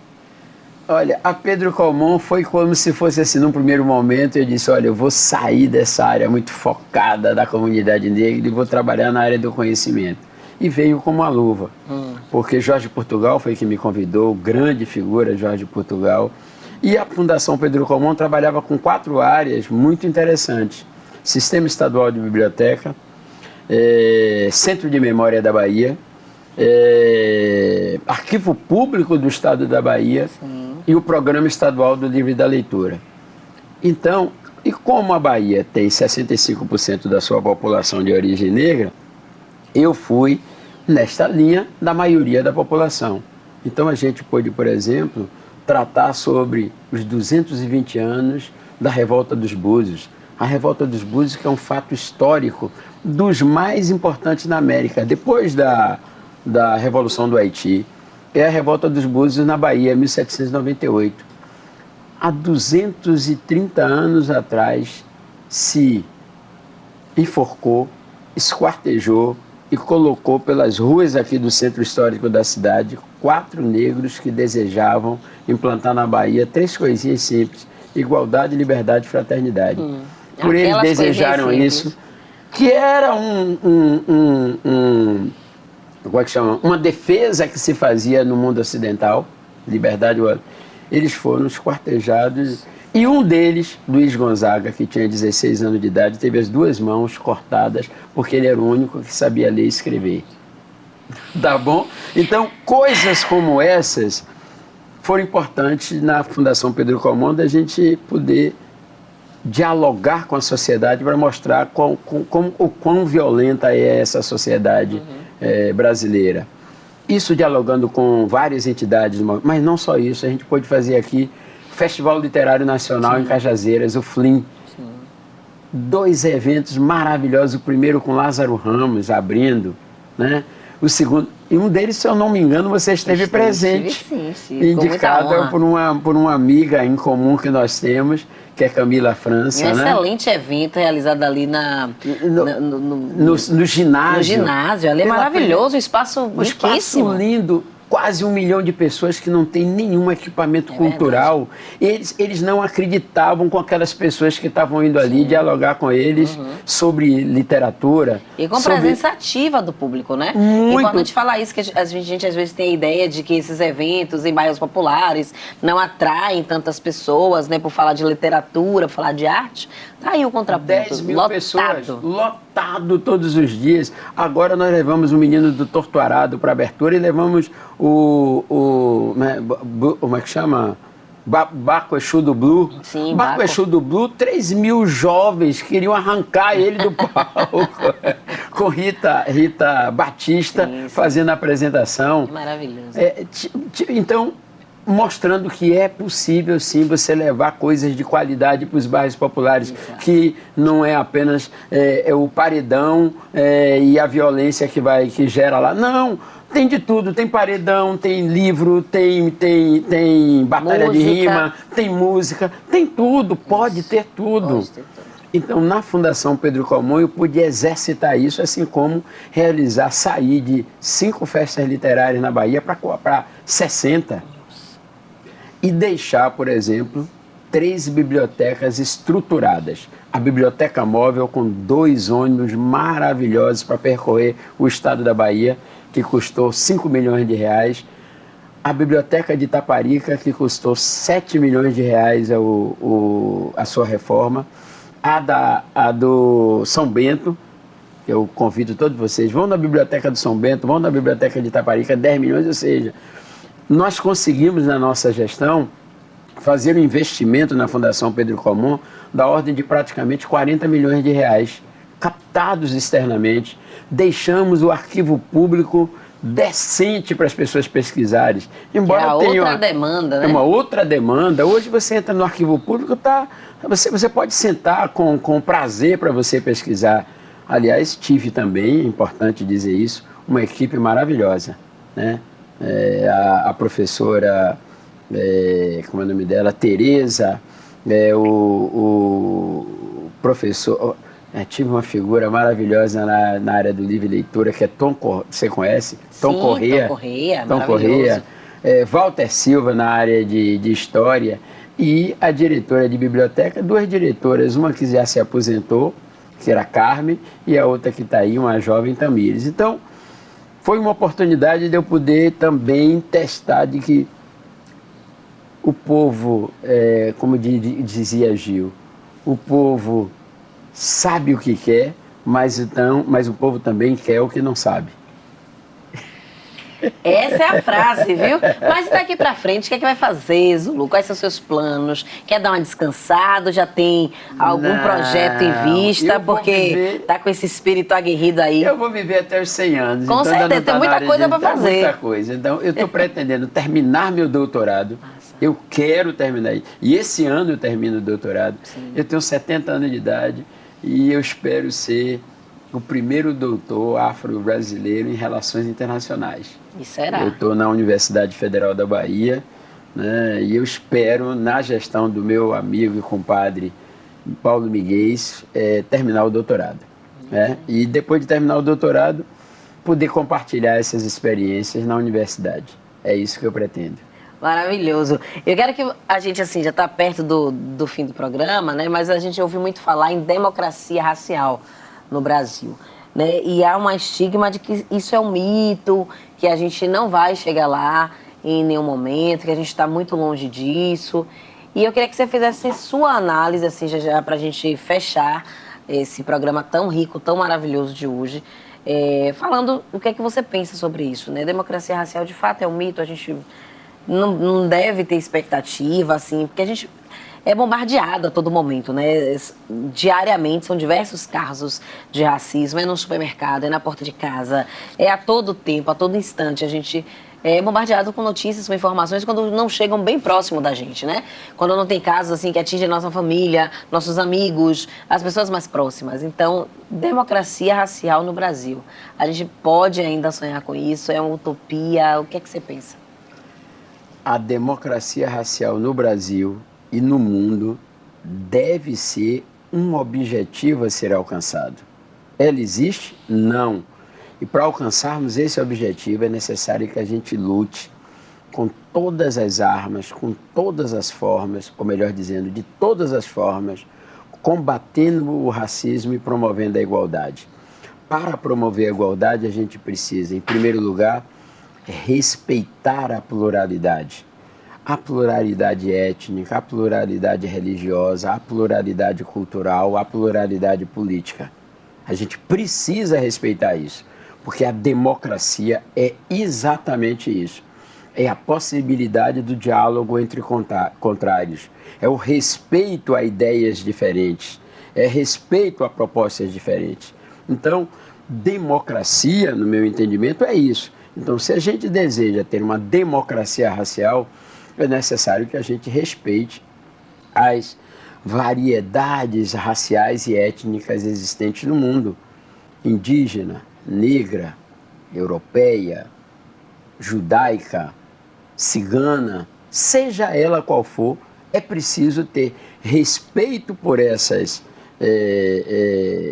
Olha, a Pedro Calmon foi como se fosse assim, num primeiro momento eu disse, olha, eu vou sair dessa área muito focada da comunidade negra e vou trabalhar na área do conhecimento. E veio como uma luva, porque Jorge Portugal foi quem me convidou, grande figura Jorge Portugal, e a Fundação Pedro Calmon trabalhava com 4 áreas muito interessantes. Sistema Estadual de Biblioteca, Centro de Memória da Bahia, Arquivo Público do Estado da Bahia, sim, e o Programa Estadual do Livro e da Leitura. Então, e como a Bahia tem 65% da sua população de origem negra, eu fui nesta linha da maioria da população. Então a gente pôde, por exemplo, tratar sobre os 220 anos da Revolta dos Búzios. A Revolta dos Búzios, que é um fato histórico dos mais importantes na América, depois da Revolução do Haiti, é a Revolta dos Búzios na Bahia, 1798. Há 230 anos atrás, se enforcou, esquartejou e colocou pelas ruas aqui do centro histórico da cidade 4 negros que desejavam implantar na Bahia 3 coisinhas simples: igualdade, liberdade e fraternidade. Por eles desejaram isso, que era como é que chama? Uma defesa que se fazia no mundo ocidental, liberdade. Eles foram esquartejados e um deles, Luiz Gonzaga, que tinha 16 anos de idade, teve as 2 mãos cortadas porque ele era o único que sabia ler e escrever. Tá bom? Então, coisas como essas foram importantes na Fundação Pedro Calmon, da gente poder dialogar com a sociedade para mostrar o quão violenta é essa sociedade brasileira. Isso dialogando com várias entidades, mas não só isso, a gente pôde fazer aqui Festival Literário Nacional, sim, em Cajazeiras, o FLIM. Sim. 2 eventos maravilhosos, o primeiro com Lázaro Ramos abrindo, né? O segundo, e um deles, se eu não me engano, você esteve presente, sim, indicada por uma amiga em comum que nós temos, que é Camila França. Um excelente evento realizado ali no ginásio. No ginásio, ali é maravilhoso, um espaço riquíssimo. Espaço lindo. Quase 1 milhão de pessoas que não têm nenhum equipamento cultural. Eles não acreditavam com aquelas pessoas que estavam indo ali dialogar com eles sobre literatura. E com presença ativa do público, né? Muito. É importante falar isso, que a gente às vezes tem a ideia de que esses eventos em bairros populares não atraem tantas pessoas, né? Por falar de literatura, por falar de arte. Tá aí o contraponto. 10 mil pessoas, lotado todos os dias. Agora nós levamos o Menino do Torturado para abertura e levamos como é que chama? Baco Exu do Blue. Sim, Baco Exu do Blue, 3.000 jovens queriam arrancar ele do palco com Rita Batista, sim, fazendo a apresentação. Maravilhoso. Então, mostrando que é possível sim você levar coisas de qualidade para os bairros populares, que não é apenas o paredão e a violência que gera lá. Não, tem de tudo, tem paredão, tem livro, tem batalha de rima, tem música, tem tudo, pode ter tudo. Então, na Fundação Pedro Calmon, eu pude exercitar isso, assim como sair de 5 festas literárias na Bahia para 60. E deixar, por exemplo, 3 bibliotecas estruturadas. A biblioteca móvel com 2 ônibus maravilhosos para percorrer o estado da Bahia, que custou 5 milhões de reais, a Biblioteca de Itaparica, que custou 7 milhões de reais a sua reforma, a do São Bento, que eu convido todos vocês, vão na Biblioteca do São Bento, vão na Biblioteca de Itaparica, 10 milhões, ou seja, nós conseguimos na nossa gestão fazer um investimento na Fundação Pedro Comum da ordem de praticamente 40 milhões de reais, captados externamente. Deixamos o arquivo público decente para as pessoas pesquisarem. Embora tenha outra demanda, né? É uma outra demanda. Hoje você entra no arquivo público, você pode sentar com prazer para você pesquisar. Aliás, tive também, é importante dizer isso, uma equipe maravilhosa, né? A professora, como é o nome dela? Tereza, o professor... tive uma figura maravilhosa na área do livre leitura, que é você conhece? Tom Corrêa. Tom Corrêa. Walter Silva na área de história, e a diretora de biblioteca, 2 diretoras, uma que já se aposentou, que era a Carmen, e a outra que está aí, uma jovem Tamires. Então, foi uma oportunidade de eu poder também testar de que o povo, como dizia Gil, o povo sabe o que quer, mas o povo também quer o que não sabe. Essa é a frase, viu? Mas daqui pra frente, o que é que vai fazer, Zulu? Quais são os seus planos? Quer dar uma descansada? Já tem algum projeto em vista? Porque tá com esse espírito aguerrido aí. Eu vou viver até os 100 anos. Com certeza, tem muita coisa para fazer. Muita coisa. Então, eu estou pretendendo terminar meu doutorado. Eu quero terminar. E esse ano eu termino o doutorado. Sim. Eu tenho 70 anos de idade e eu espero ser o primeiro doutor afro-brasileiro em relações internacionais. E será? Eu estou na Universidade Federal da Bahia, né, e eu espero, na gestão do meu amigo e compadre Paulo Miguel, terminar o doutorado. Né? E depois de terminar o doutorado, poder compartilhar essas experiências na universidade. É isso que eu pretendo. Maravilhoso. Eu quero que a gente, assim, já está perto do fim do programa, né? Mas a gente ouviu muito falar em democracia racial no Brasil, né? E há um estigma de que isso é um mito, que a gente não vai chegar lá em nenhum momento, que a gente está muito longe disso. E eu queria que você fizesse sua análise, assim, já para a gente fechar esse programa tão rico, tão maravilhoso de hoje, falando o que é que você pensa sobre isso, né? Democracia racial, de fato, é um mito, a gente não deve ter expectativa, assim, porque a gente é bombardeado a todo momento, né? Diariamente são diversos casos de racismo, é no supermercado, é na porta de casa, é a todo tempo, a todo instante. A gente é bombardeado com notícias, com informações quando não chegam bem próximo da gente, né? Quando não tem casos assim que atingem nossa família, nossos amigos, as pessoas mais próximas. Então, democracia racial no Brasil. A gente pode ainda sonhar com isso? É uma utopia? O que é que você pensa? A democracia racial no Brasil e no mundo deve ser um objetivo a ser alcançado. Ela existe? Não. E para alcançarmos esse objetivo é necessário que a gente lute com todas as armas, com todas as formas, ou melhor dizendo, de todas as formas, combatendo o racismo e promovendo a igualdade. Para promover a igualdade, a gente precisa, em primeiro lugar, respeitar a pluralidade étnica, a pluralidade religiosa, a pluralidade cultural, a pluralidade política. A gente precisa respeitar isso, porque a democracia é exatamente isso. É a possibilidade do diálogo entre contrários, é o respeito a ideias diferentes, é respeito a propostas diferentes. Então, democracia, no meu entendimento, é isso. Então, se a gente deseja ter uma democracia racial, é necessário que a gente respeite as variedades raciais e étnicas existentes no mundo. Indígena, negra, europeia, judaica, cigana, seja ela qual for, é preciso ter respeito por essas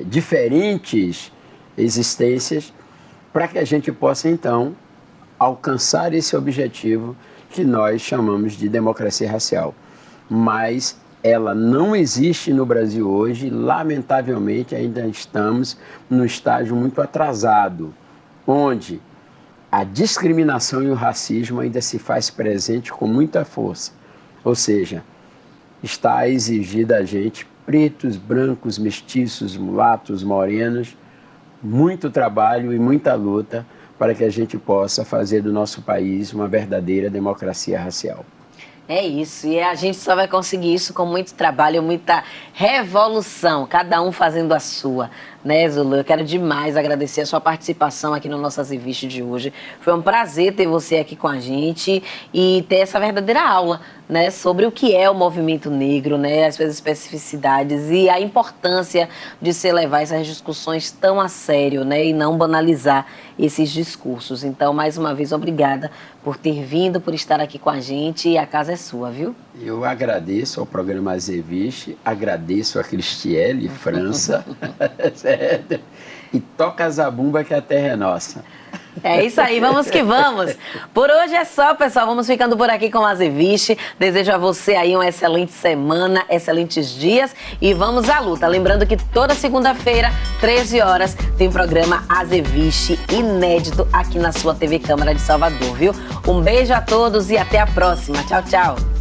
diferentes existências para que a gente possa, então, alcançar esse objetivo que nós chamamos de democracia racial. Mas ela não existe no Brasil hoje, lamentavelmente ainda estamos num estágio muito atrasado, onde a discriminação e o racismo ainda se faz presente com muita força. Ou seja, está a exigir da gente, pretos, brancos, mestiços, mulatos, morenos, muito trabalho e muita luta para que a gente possa fazer do nosso país uma verdadeira democracia racial. É isso, e a gente só vai conseguir isso com muito trabalho, muita revolução, cada um fazendo a sua, né, Zulu? Eu quero demais agradecer a sua participação aqui no nosso Azeviste de hoje. Foi um prazer ter você aqui com a gente e ter essa verdadeira aula, né, sobre o que é o movimento negro, né, as suas especificidades e a importância de se levar essas discussões tão a sério, né, e não banalizar esses discursos. Então, mais uma vez, obrigada por ter vindo, por estar aqui com a gente, e a casa é sua, viu? Eu agradeço ao programa Azeviste, agradeço a Cristiele França, certo? E toca a zabumba que a terra é nossa. É isso aí, vamos que vamos. Por hoje é só, pessoal. Vamos ficando por aqui com o Azeviste. Desejo a você aí uma excelente semana, excelentes dias e vamos à luta. Lembrando que toda segunda-feira, 13 horas, tem programa Azeviste inédito aqui na sua TV Câmara de Salvador, viu? Um beijo a todos e até a próxima. Tchau, tchau.